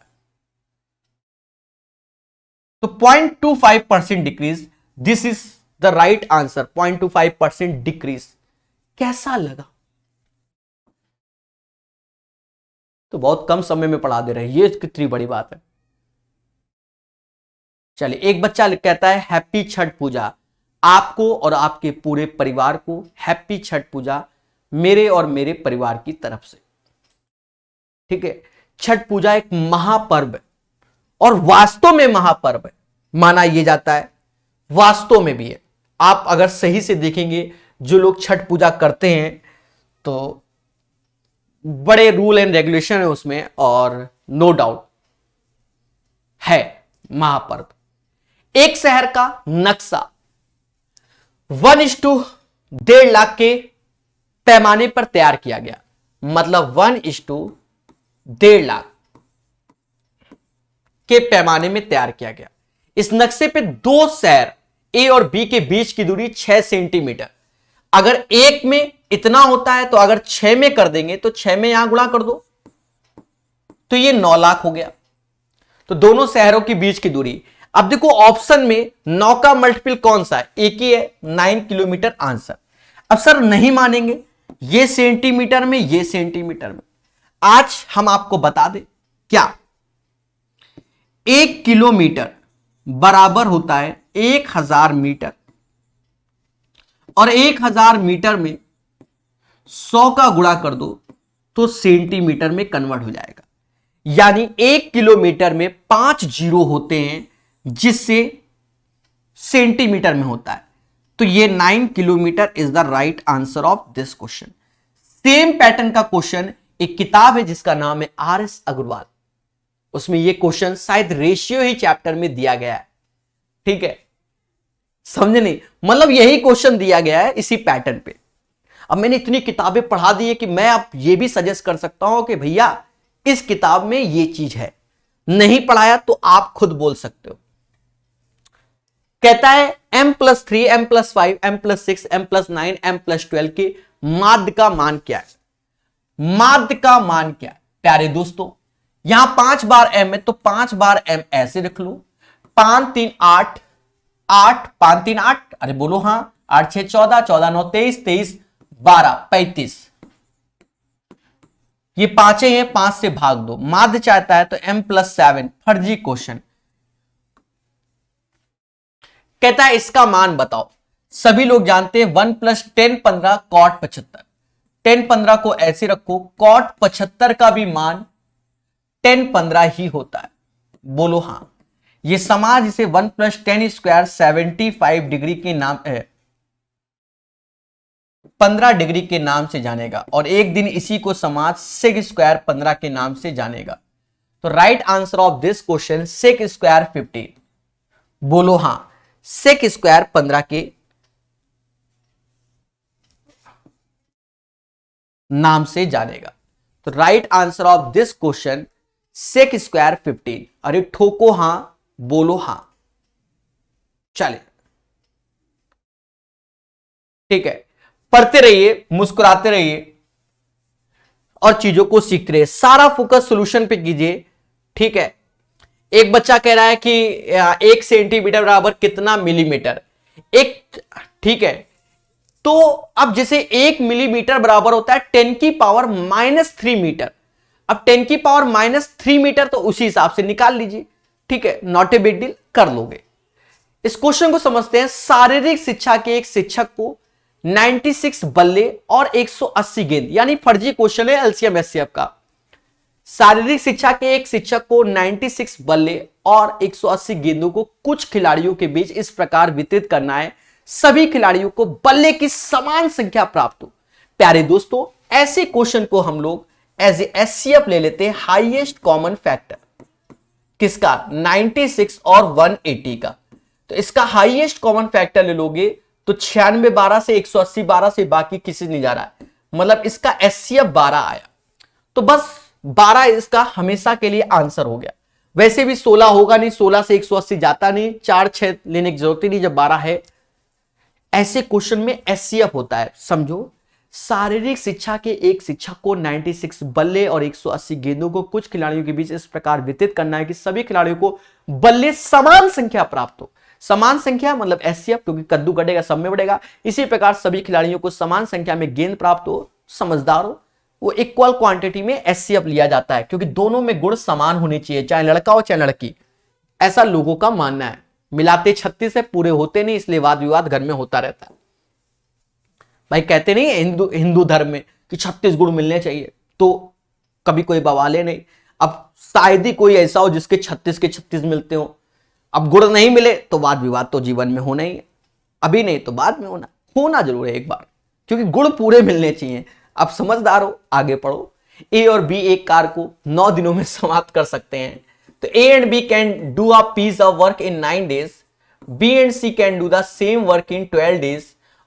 तो 0.25% decrease, this is the the right answer 0.25% decrease. कैसा लगा? तो बहुत कम समय में पढ़ा दे रहे हैं, ये कितनी बड़ी बात है। चलिए, एक बच्चा कहता है हैप्पी छठ पूजा, आपको और आपके पूरे परिवार को हैप्पी छठ पूजा मेरे और मेरे परिवार की तरफ से। ठीक है, छठ पूजा एक महापर्व है और वास्तव में महापर्व है माना यह जाता है, वास्तव में भी है। आप अगर सही से देखेंगे, जो लोग छठ पूजा करते हैं तो बड़े रूल एंड रेगुलेशन है उसमें, और नो डाउट है महापर्व। एक शहर का नक्शा 1:1.5 लाख के पैमाने पर तैयार किया गया, मतलब 1:1.5 लाख के पैमाने में तैयार किया गया। इस नक्शे पे दो शहर ए और बी के बीच की दूरी 6 सेंटीमीटर। अगर एक में इतना होता है तो अगर 6 में कर देंगे तो 6 में यहां गुणा कर दो तो ये 9 लाख हो गया। तो दोनों शहरों के बीच की दूरी। अब देखो ऑप्शन में 9 का मल्टीपल कौन सा है? एक ही है, 9 किलोमीटर आंसर। अब सर नहीं मानेंगे, ये सेंटीमीटर में, ये सेंटीमीटर में। आज हम आपको बता दें क्या 1 किलोमीटर बराबर होता है 1000 मीटर, और 1000 मीटर में 100 का गुणा कर दो तो सेंटीमीटर में कन्वर्ट हो जाएगा। यानी 1 किलोमीटर में 5 जीरो होते हैं, जिससे सेंटीमीटर में होता है। तो ये 9 kilometre is the right answer of this question. Same pattern का क्वेश्चन एक किताब है जिसका नाम है RS अग्रवाल, उसमें ये क्वेश्चन शायद रेशियो ही चैप्टर में दिया गया है। ठीक है, समझे नहीं? मतलब यही क्वेश्चन दिया गया है इसी पैटर्न पे। अब मैंने इतनी किताबें पढ़ा दी है कि मैं अब ये भी सजेस्ट कर सकता हूं कि भैया इस किताब में ये चीज है, नहीं पढ़ाया तो आप खुद बोल सकते हो। कहता है m+3, m+5, m+6, m+9, m+12 के माध्य का मान क्या है? माध्य का मान क्या है प्यारे दोस्तों? यहां 5 बार m है तो 5 बार m ऐसे रख लो, 5 3 8, 8 5 3 8, अरे बोलो हाँ, 8 6 14, 14 9 23, 23 12 35, ये पांचे हैं, 5 से भाग दो। माध्य चाहता है तो m+7, फर्जी क्वेश्चन। कहता है इसका मान बताओ। सभी लोग जानते हैं 1 + 10 15 cot 75। 10 15 को ऐसे रखो, cot 75 का भी मान 10 15 ही होता है। बोलो हां। ये समाज इसे 1 + 10 स्क्वायर 75 डिग्री के नाम 15 डिग्री के नाम से जानेगा, और एक दिन इसी को समाज सेक स्क्वायर 15 के नाम से जानेगा। तो right answer of this question sec square 15। बोलो हां, सेक स्क्वायर 15 के नाम से जानेगा। तो right answer of this question sec square 15। अरे ठोको हां, बोलो हां। चलिए ठीक है, पढ़ते रहिए, मुस्कुराते रहिए और चीजों को सीखते रहिए। सारा फोकस सॉल्यूशन पे कीजिए। ठीक है, एक बच्चा कह रहा है कि 1 सेंटीमीटर बराबर कितना मिलीमीटर? एक, ठीक है, तो अब जैसे 1 मिलीमीटर बराबर होता है 10⁻³ मीटर। अब 10⁻³ मीटर तो उसी हिसाब से निकाल लीजिए। ठीक है, नॉट ए बिग डील, कर लोगे। इस क्वेश्चन को समझते हैं। शारीरिक शिक्षा के एक शिक्षक को 96 बल्ले और 180 गेंद, यानी फर्जी क्वेश्चन है एलसीएम एचसीएफ का। शारीरिक शिक्षा के एक शिक्षक को 96 बल्ले और 180 गेंदों को कुछ खिलाड़ियों के बीच इस प्रकार वितरित करना है, सभी खिलाड़ियों को बल्ले की समान संख्या प्राप्त हो। प्यारे दोस्तों, ऐसे क्वेश्चन को हम लोग एज ए एचसीएफ ले लेते हैं, हाईएस्ट कॉमन फैक्टर किसका? 96 और 180 का। तो इसका हाईएस्ट कॉमन फैक्टर ले लोगे तो 96 12 से 180 12 से, बाकी किसी नहीं जा रहा है, मतलब इसका एचसीएफ 12 आया। तो बस 12 इसका हमेशा के लिए आंसर हो गया। वैसे भी 16 होगा नहीं, 16 से 180 जाता नहीं, 4 6 लेने की जरूरत ही नहीं जब 12 है। ऐसे क्वेश्चन में एचसीएफ होता है। समझो, शारीरिक शिक्षा के एक शिक्षक को 96 बल्ले और 180 गेंदों को कुछ खिलाड़ियों के बीच इस प्रकार वितरित करना है कि सभी खिलाड़ियों को बल्ले समान संख्या प्राप्त हो। समान संख्या मतलब एचसीएफ, क्योंकि कद्दू कटेगा सब में बढ़ेगा। इसी प्रकार सभी खिलाड़ियों को समान संख्या में गेंद प्राप्त हो, समझदार हो, वो इक्वल क्वांटिटी में एचसीएफ लिया जाता है, क्योंकि दोनों में गुण समान होने चाहिए, चाहे लड़का हो चाहे लड़की, ऐसा लोगों का मानना है। मिलाते 36 है, पूरे होते नहीं, इसलिए वाद विवाद घर में होता रहता है। भाई कहते नहीं हिंदू धर्म में कि 36 गुण मिलने चाहिए, तो कभी कोई बवाले नहीं। अब शायद ही कोई ऐसा हो जिसके 36 के 36 मिलते हो। अब गुण नहीं मिले तो वाद विवाद तो जीवन में होना ही है, अभी नहीं तो बाद में होना जरूर है एक बार, क्योंकि गुण पूरे मिलने चाहिए। अब समझदार हो, आगे पढ़ो। ए और बी एक कार को 9 दिनों में समाप्त कर सकते हैं, तो A and B can do a piece of work in 9 days, B and C can do the same work in 12 days,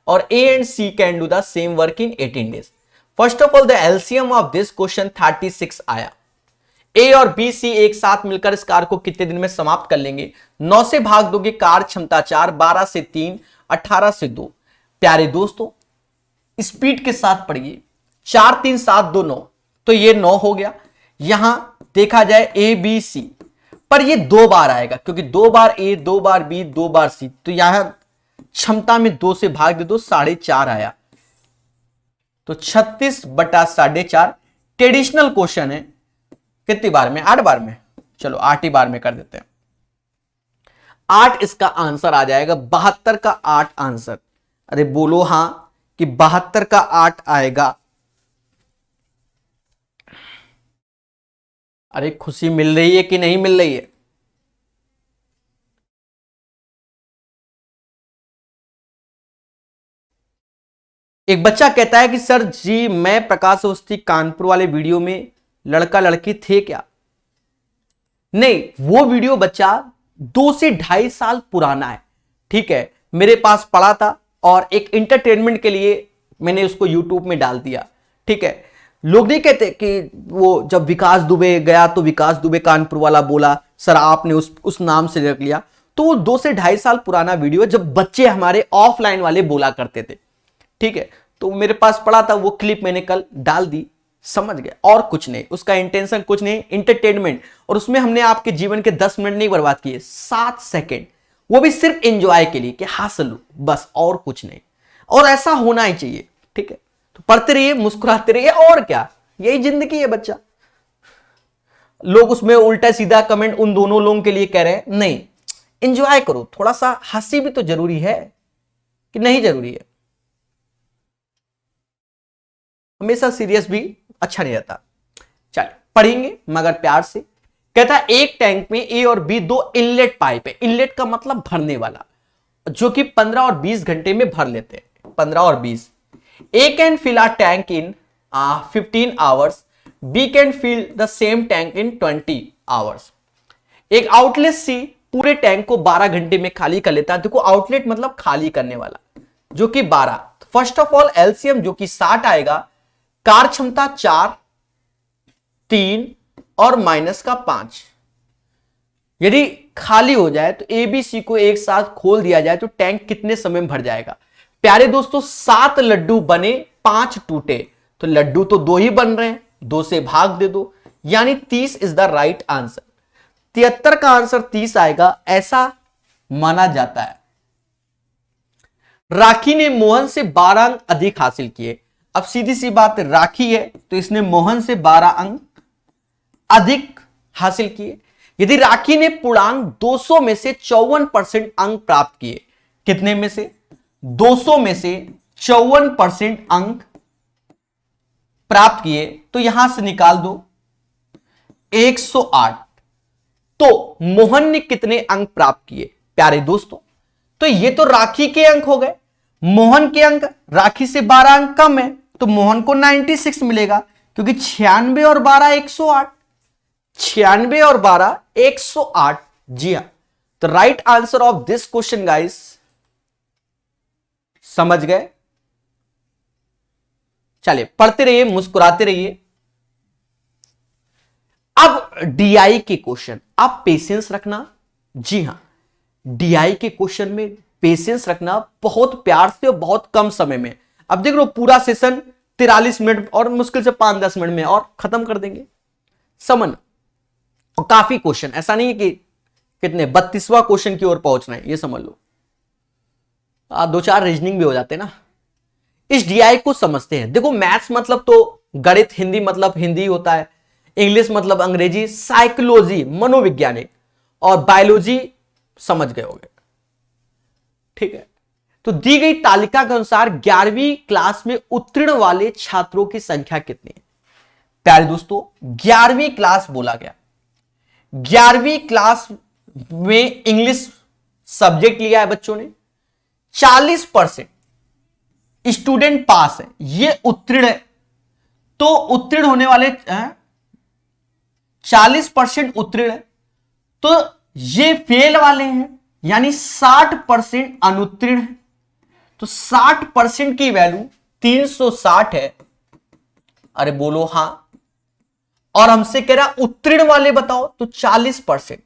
और A and C can do the same work in 18 days। First of all the LCM of this question 36 आया। ए और B C एक साथ मिलकर इस car को कितने दिन में समाप्त कर लेंगे? 9 से भाग दोगे, कार क्षमता 4, 12 से 3, 18 से 2। प्यारे दोस्तों स्पीड के साथ पढ़िए, 4 3 7 2 9, तो ये 9 हो गया। यहां देखा जाए ए बी सी, पर ये 2 बार आएगा, क्योंकि 2 बार ए, 2 बार बी, 2 बार सी, तो यहां क्षमता में 2 से भाग दे दो, 4.5 आया, तो 36 बटा 4.5। ट्रेडिशनल क्वेश्चन है, कितनी बार में? 8 बार में, चलो 8 ही बार में कर देते हैं। 8 इसका आंसर आ जाएगा, 72 का 8 आंसर। अरे बोलो हां कि 72 का 8 आएगा। अरे खुशी मिल रही है कि नहीं मिल रही है? एक बच्चा कहता है कि सर जी मैं प्रकाश अवस्थी कानपुर वाले वीडियो में लड़का लड़की थे क्या? नहीं, वो वीडियो बच्चा 2 से 2.5 साल पुराना है, ठीक है, मेरे पास पड़ा था और एक इंटरटेनमेंट के लिए मैंने उसको यूट्यूब में डाल दिया, ठीक है। लोग नहीं कहते कि वो जब विकास दुबे गया तो विकास दुबे कानपुर वाला बोला सर आपने उस नाम से रख लिया, तो वो 2 से 2.5 साल पुराना वीडियो है, जब बच्चे हमारे ऑफलाइन वाले बोला करते थे, ठीक है। तो मेरे पास पड़ा था, वो क्लिप मैंने कल डाल दी, समझ गए, और कुछ नहीं, उसका इंटेंशन कुछ नहीं, इंटरटेनमेंट। और उसमें हमने आपके जीवन के 10 मिनट नहीं बर्बाद किए, 7 सेकंड, वो भी सिर्फ एंजॉय के लिए कि हासिल लो, बस, और कुछ नहीं। और ऐसा होना ही चाहिए, ठीक है। तो पढ़ते रहिए, मुस्कुराते रहिए, और क्या, यही जिंदगी है बच्चा। लोग उसमें उल्टा सीधा कमेंट उन दोनों लोगों के लिए कह रहे हैं, नहीं, एंजॉय करो, थोड़ा सा हंसी भी तो जरूरी है कि नहीं जरूरी है? हमेशा सीरियस भी अच्छा नहीं रहता। चलिए पढ़ेंगे मगर प्यार से। कहता है एक टैंक में ए और बी 2 इनलेट पाइप है, इनलेट का मतलब भरने वाला, जो कि 15 और 20 घंटे में भर लेते हैं, 15 और 20। A can fill a tank in 15 hours, B can fill the same tank in 20 hours. एक आउटलेट सी पूरे टैंक को 12 घंटे में खाली कर लेता है। देखो आउटलेट मतलब खाली करने वाला, जो कि 12। फर्स्ट ऑफ ऑल एलसीएम जो कि 60 आएगा, कार क्षमता 4, 3 और माइनस का 5। यदि खाली हो जाए तो ए बी सी को एक साथ खोल दिया जाए तो टैंक कितने समय में भर जाएगा? प्यारे दोस्तों 7 लड्डू बने, 5 टूटे, तो लड्डू तो 2 ही बन रहे हैं, 2 से भाग दे दो, यानी 30 इज द राइट आंसर। 73 का आंसर 30 आएगा, ऐसा माना जाता है। राखी ने मोहन से 12 अंक अधिक हासिल किए। अब सीधी सी बात, राखी है तो इसने मोहन से 12 अंक अधिक हासिल किए। यदि राखी ने पूर्णांक 200 में से 54% अंक प्राप्त किए, कितने में से? 200 में से 54% अंक प्राप्त किए, तो यहां से निकाल दो 108। तो मोहन ने कितने अंक प्राप्त किए प्यारे दोस्तों? तो ये तो राखी के अंक हो गए, मोहन के अंक राखी से 12 अंक कम है, तो मोहन को 96 मिलेगा, क्योंकि 96 और 12 108, 96 और 12 108। जी हां, तो right answer of this question guys, समझ गए? चलिए पढ़ते रहिए, मुस्कुराते रहिए। अब डीआई के क्वेश्चन, आप पेशेंस रखना। जी हां, डीआई के क्वेश्चन में पेशेंस रखना, बहुत प्यार से और बहुत कम समय में। अब देख लो पूरा सेशन 43 मिनट और मुश्किल से 5-10 मिनट में और खत्म कर देंगे, समझ। और काफी क्वेश्चन, ऐसा नहीं है कि कितने 32वां क्वेश्चन की ओर पहुंचना है, ये समझ लो। दो चार रीजनिंग भी हो जाते ना। इस डीआई को समझते हैं। देखो मैथ्स मतलब तो गणित, हिंदी मतलब हिंदी होता है, इंग्लिश मतलब अंग्रेजी, साइकोलॉजी मनोवैज्ञानिक, और बायोलॉजी समझ गए होंगे, ठीक है। तो दी गई तालिका के अनुसार 11वीं क्लास में उत्तीर्ण वाले छात्रों की संख्या कितनी है? प्यारे दोस्तों 11वीं क्लास बोला गया, 11वीं क्लास में इंग्लिश सब्जेक्ट लिया है बच्चों ने, 40% स्टूडेंट पास है, ये उत्तीर्ण है। तो उत्तीर्ण होने वाले 40% उत्तीर्ण है, तो ये फेल वाले हैं, यानी 60% अनुत्तीर्ण है। तो 60% की वैल्यू 360 है। अरे बोलो हां। और हमसे कह रहा उत्तीर्ण वाले बताओ, तो 40%।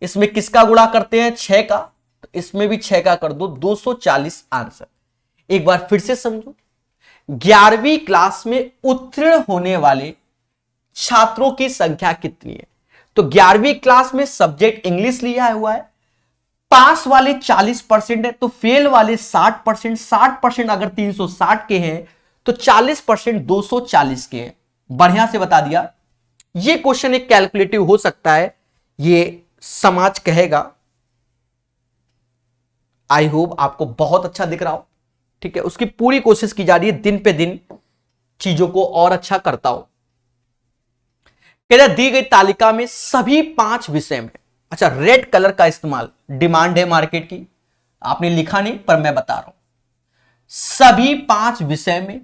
इसमें किसका गुणा करते हैं? 6 का, तो इसमें भी 6 का कर दो, 240 आंसर। एक बार फिर से समझो, 11वीं क्लास में उत्तीर्ण होने वाले छात्रों की संख्या कितनी है? तो 11वीं क्लास में सब्जेक्ट इंग्लिश लिया हुआ है, पास वाले 40% है, तो फेल वाले 60%। 60% अगर 360 के हैं तो 40% 240 के हैं। बढ़िया से बता दिया। ये क्वेश्चन एक कैलकुलेटिव हो सकता है, ये समाज कहेगा। आई होप आपको बहुत अच्छा दिख रहा हो, ठीक है। उसकी पूरी कोशिश की जा रही है, दिन पे दिन चीजों को और अच्छा करता हो। कहता दी गई तालिका में सभी 5 विषय में, अच्छा रेड कलर का इस्तेमाल डिमांड है मार्केट की, आपने लिखा नहीं पर मैं बता रहा हूं। सभी 5 विषय में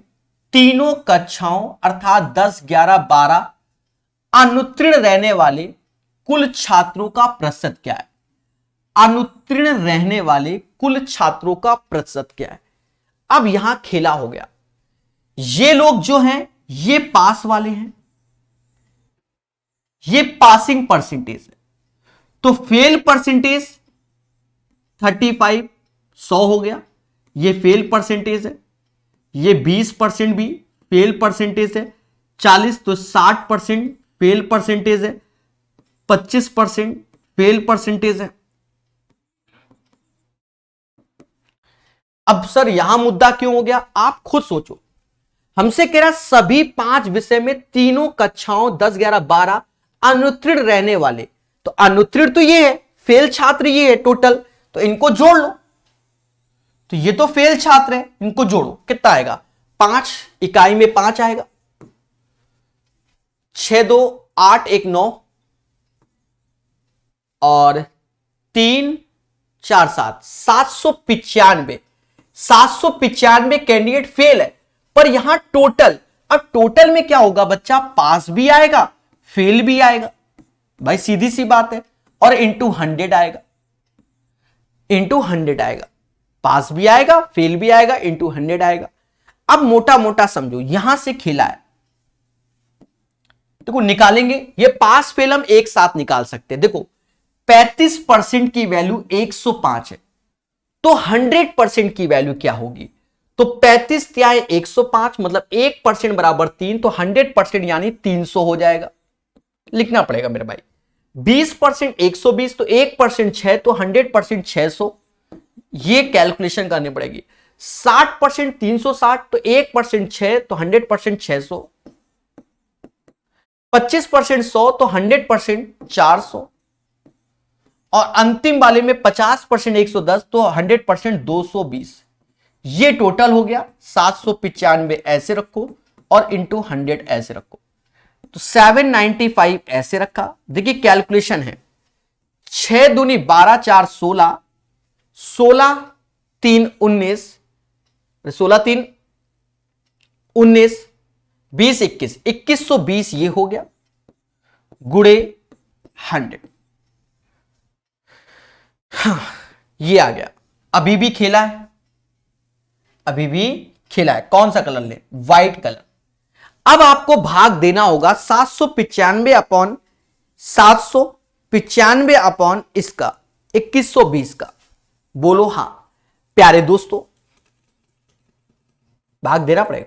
तीनों कक्षाओं अर्थात 10, 11, 12 अनुत्तीर्ण रहने वाले कुल छात्रों का प्रतिशत क्या है? अनुत्तीर्ण रहने वाले कुल छात्रों का प्रतिशत क्या है? अब यहां खेला हो गया। ये लोग जो हैं ये पास वाले हैं, ये पासिंग परसेंटेज है, तो फेल परसेंटेज 35 100 हो गया, ये फेल परसेंटेज है। ये 20% भी फेल परसेंटेज है, 40 तो 60% फेल परसेंटेज है, 25% फेल परसेंटेज है। अब सर यहां मुद्दा क्यों हो गया? आप खुद सोचो। हमसे कह रहा सभी 5 विषय में तीनों कक्षाओं 10, 11, 12 अनुत्तीर्ण रहने वाले, तो अनुत्तीर्ण तो ये है, फेल छात्र ये है टोटल, तो इनको जोड़ लो। तो ये तो फेल छात्र है, इनको जोड़ो, कितना आएगा? 5 इकाई में 5 आएगा, 6 2 8 1 9 और 3 4 7 795। 795 कैंडिडेट फेल है, पर यहां टोटल, अब टोटल में क्या होगा बच्चा? पास भी आएगा फेल भी आएगा, भाई सीधी सी बात है। और इंटू 100 आएगा, इंटू 100 आएगा, पास भी आएगा फेल भी आएगा, इंटू 100 आएगा। अब मोटा मोटा समझो, यहां से खेला है, देखो निकालेंगे, ये पास फेल हम एक साथ निकाल सकते हैं। देखो 35% की वैल्यू 105 है, तो 100% की वैल्यू क्या होगी? तो 35 क्या है 105, मतलब 1% बराबर 3, तो 100% यानी 300 हो जाएगा। लिखना पड़ेगा मेरे भाई। 20% 120, तो 1% 6, तो 100% 600, ये कैलकुलेशन करनी पड़ेगी। 60% 360, तो 1% 6, तो 100% 600, 25% 100, तो 100% 400, और अंतिम वाले में 50% 110, तो 100% 220। ये टोटल हो गया 795 ऐसे रखो और इंटू 100 ऐसे रखो, तो 795 ऐसे रखा। देखिए कैलकुलेशन है, 6 दूनी 12 4 16, 16 3 19, 16 3 19, 20 21, 2120 ये हो गया गुड़े 100। हाँ, ये आ गया। अभी भी खेला है, अभी भी खेला है। कौन सा कलर ले? White colour. अब आपको भाग देना होगा 795 अपॉन 795 अपॉन इसका 2120 का। बोलो हां प्यारे दोस्तों, भाग देना पड़ेगा।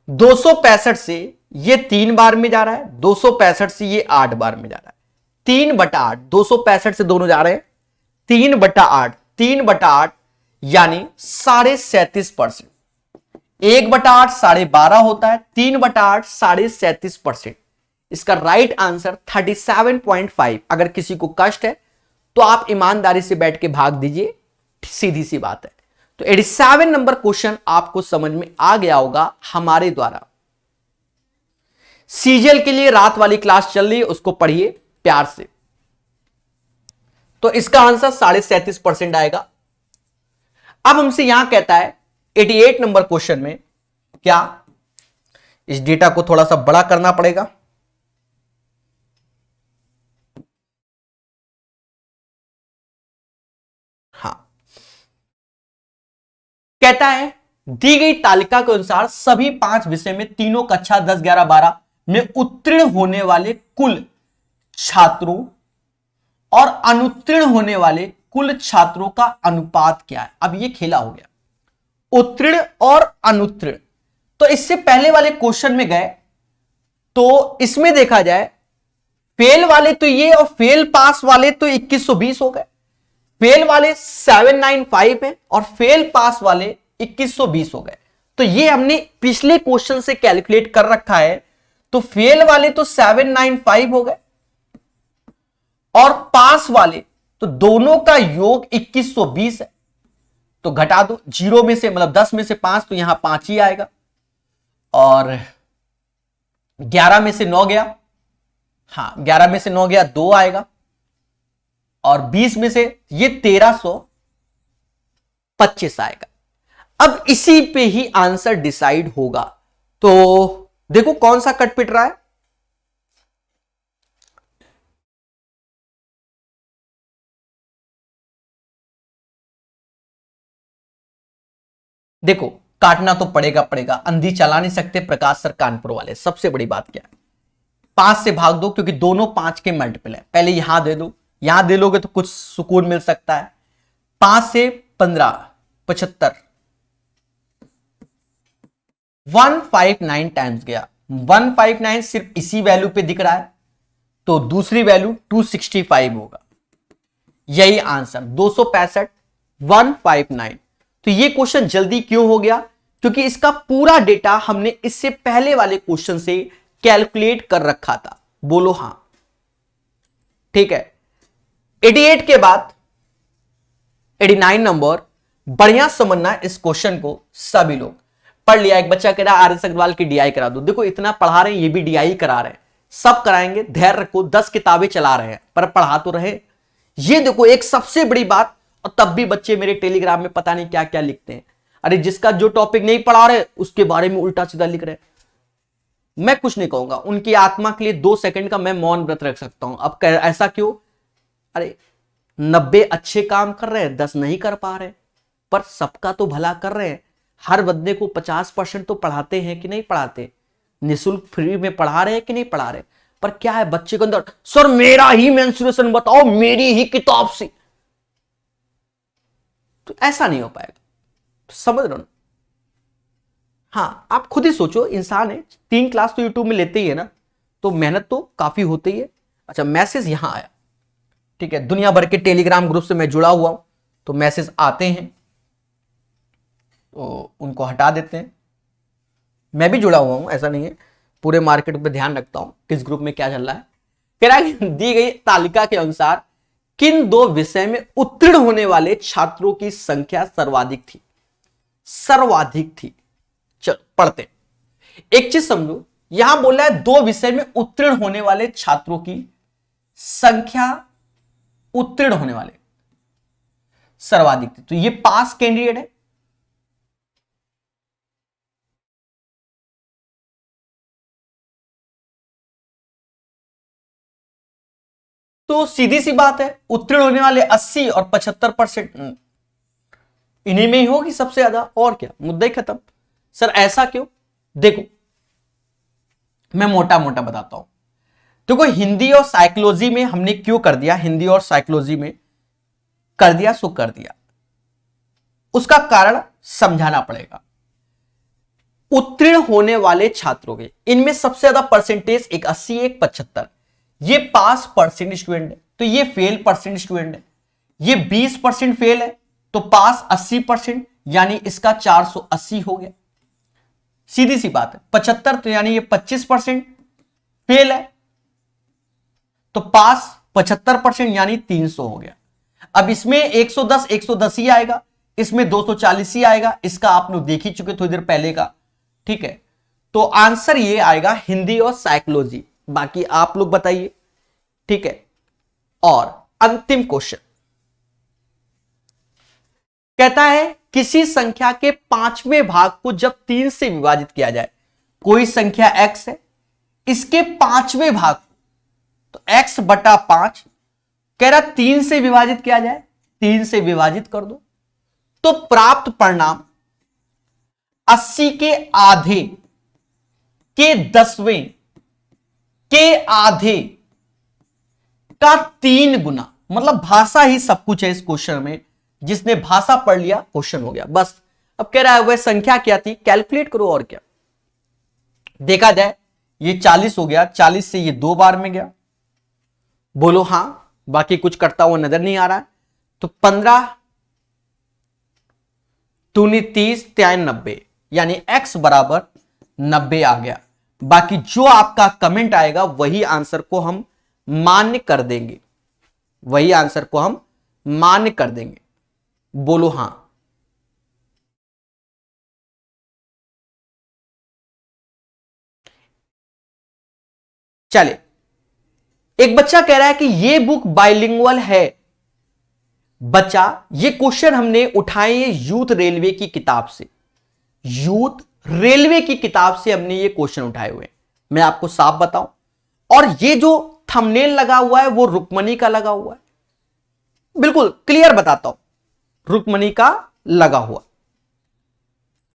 265 से ये 3 बार में जा रहा है, 265 से ये 8 बार में जा रहा है, 3/8, 265 से दोनों जा रहे हैं 3/8, 3/8 यानी 37.5%। 1/8 12.5 होता है, 3/8 37.5%। इसका राइट आंसर 37.5। अगर किसी को कष्ट है तो आप ईमानदारी से बैठ के भाग दीजिए, सीधी सी बात है। तो 87 नंबर क्वेश्चन आपको समझ में आ गया होगा। हमारे द्वारा सीजीएल के लिए रात वाली क्लास चल रही है, उसको पढ़िए प्यार से। तो इसका आंसर 37.5% आएगा। अब हमसे यहां कहता है 88 नंबर क्वेश्चन में, क्या इस डेटा को थोड़ा सा बड़ा करना पड़ेगा, हां, कहता है दी गई तालिका के अनुसार सभी 5 विषय में तीनों कक्षा 10, 11, 12 में उत्तीर्ण होने वाले कुल छात्रों और अनुत्तीर्ण होने वाले कुल छात्रों का अनुपात क्या है। अब ये खेला हो गया, उत्तीर्ण और अनुत्तीर्ण। तो इससे पहले वाले क्वेश्चन में गए तो इसमें देखा जाए फेल वाले तो ये और फेल पास वाले तो 2120 हो गए। फेल वाले 795 है और फेल पास वाले 2120 हो गए। तो ये हमने पिछले क्वेश्चन से कैलकुलेट कर रखा है। तो फेल वाले तो 795 हो गए और पास वाले तो दोनों का योग 2120 है। तो घटा दो, 0 में से मतलब 10 में से 5 तो यहां 5 ही आएगा, और 11 में से 9 गया, हाँ 11 में से 9 गया 2 आएगा, और 20 में से ये 1325 आएगा। अब इसी पे ही आंसर डिसाइड होगा। तो देखो कौन सा कट पिट रहा है, देखो काटना तो पड़ेगा पड़ेगा, अंधी चला नहीं सकते प्रकाश सर कानपुर वाले। सबसे बड़ी बात क्या है, 5 से भाग दो क्योंकि दोनों 5 के मल्टीपल है। पहले यहां दे दो, यहां दे लोगे तो कुछ सुकून मिल सकता है। 5 से 15 75, 159 टाइम्स गया। 159 सिर्फ इसी वैल्यू पे दिख रहा है, तो दूसरी वैल्यू 265 होगा। यही आंसर 265 159। तो ये क्वेश्चन जल्दी क्यों हो गया, क्योंकि इसका पूरा डेटा हमने इससे पहले वाले क्वेश्चन से कैलकुलेट कर रखा था। बोलो हां, ठीक है। 88 के बाद 89 नंबर, बढ़िया समझना इस क्वेश्चन को। सभी लोग पढ़ लिया, एक बच्चा कह रहा आर एस अग्रवाल की डीआई करा दो। देखो इतना पढ़ा रहे हैं, ये भी डीआई करा रहे हैं, सब कराएंगे, धैर्य रखो। 10 किताबें चला रहे हैं पर पढ़ा तो रहे। ये देखो एक सबसे बड़ी बात, और तब भी बच्चे मेरे टेलीग्राम में पता नहीं क्या क्या लिखते हैं। अरे जिसका जो टॉपिक नहीं पढ़ा रहे उसके बारे में उल्टा सीधा लिख रहे। मैं कुछ नहीं कहूंगा, उनकी आत्मा के लिए 2 सेकंड का मैं मौन व्रत रख सकता हूं। अब ऐसा क्यों, अरे 90 अच्छे काम कर रहे हैं, 10 नहीं कर पा रहे, पर सबका तो भला कर रहे हैं। हर बंदे को 50% तो पढ़ाते हैं कि नहीं पढ़ाते, निःशुल्क फ्री में पढ़ा रहे हैं कि नहीं पढ़ा रहे। पर क्या है बच्चे के अंदर, सर मेरा ही मेंस्ट्रुएशन बताओ, मेरी ही किताब से। तो ऐसा नहीं हो पाएगा, तो समझ रहे हो ना। हाँ आप खुद ही सोचो, इंसान है, 3 क्लास तो यूट्यूब में लेते ही है ना, तो मेहनत तो काफी होती है। अच्छा मैसेज यहां आया, ठीक है, दुनिया भर के टेलीग्राम ग्रुप से मैं जुड़ा हुआ हूं, तो मैसेज आते हैं तो उनको हटा देते हैं। मैं भी जुड़ा हुआ हूं, ऐसा नहीं है, पूरे मार्केट पे ध्यान रखता हूं किस ग्रुप में क्या चल रहा है। कह रहा है दी गई तालिका के अनुसार किन 2 विषय में उत्तीर्ण होने वाले छात्रों की संख्या सर्वाधिक थी। सर्वाधिक थी, चलो पढ़ते हैं। एक चीज समझो, यहां बोला है 2 विषय में उत्तीर्ण होने वाले छात्रों की संख्या, उत्तीर्ण होने वाले सर्वाधिक थी, तो ये पास कैंडिडेट है। तो सीधी सी बात है, उत्तीर्ण होने वाले 80 और 75% इन्हीं में ही होगी सबसे ज्यादा, और क्या, मुद्दा ही खत्म। सर ऐसा क्यों, देखो मैं मोटा मोटा बताता हूं। देखो हिंदी और साइकोलॉजी में हमने क्यों कर दिया, हिंदी और साइकोलॉजी में कर दिया सो कर दिया, उसका कारण समझाना पड़ेगा। उत्तीर्ण होने वाले छात्रों के, इनमें सबसे ज्यादा परसेंटेज एक 80 एक 75, ये पास परसेंट स्टूडेंट है तो ये फेल परसेंट स्टूडेंट है, ये 20% फेल है तो पास 80%, यानी इसका 480 हो गया। सीधी सी बात है। 75 तो यानी ये 25% फेल है तो पास 75% यानी 300 हो गया। अब इसमें 110 ही आएगा, इसमें 240 ही आएगा, इसका आप लोग देख ही चुके थोड़ी देर पहले का, ठीक है। तो आंसर ये आएगा हिंदी और साइकोलॉजी। बाकी आप लोग बताइए, ठीक है। और अंतिम क्वेश्चन कहता है किसी संख्या के 5वें भाग को जब 3 से विभाजित किया जाए, कोई संख्या x है, इसके 5वें भाग तो x बटा 5 कह रहा 3 से विभाजित किया जाए, 3 से विभाजित कर दो तो प्राप्त परिणाम 80 के आधे के 10वें के आधे का 3 गुना, मतलब भाषा ही सब कुछ है इस क्वेश्चन में। जिसने भाषा पढ़ लिया क्वेश्चन हो गया बस। अब कह रहा है वह संख्या क्या थी, कैलकुलेट करो और क्या। देखा जाए ये 40 हो गया, 40 से ये 2 बार में गया, बोलो हां, बाकी कुछ करता हुआ नजर नहीं आ रहा है। तो 15 दूनी 30 3 90, यानी x बराबर 90 आ गया। बाकी जो आपका कमेंट आएगा वही आंसर को हम मान्य कर देंगे, वही आंसर को हम मान्य कर देंगे, बोलो हां। चले, एक बच्चा कह रहा है कि ये बुक बाइलिंगुअल है। बच्चा, ये क्वेश्चन हमने उठाए यूथ रेलवे की किताब से, यूथ रेलवे की किताब से हमने ये क्वेश्चन उठाए हुए। मैं आपको साफ बताऊं, और ये जो थंबनेल लगा हुआ है वो रुक्मणी का लगा हुआ है, बिल्कुल क्लियर बताता हूं, रुक्मणी का लगा हुआ।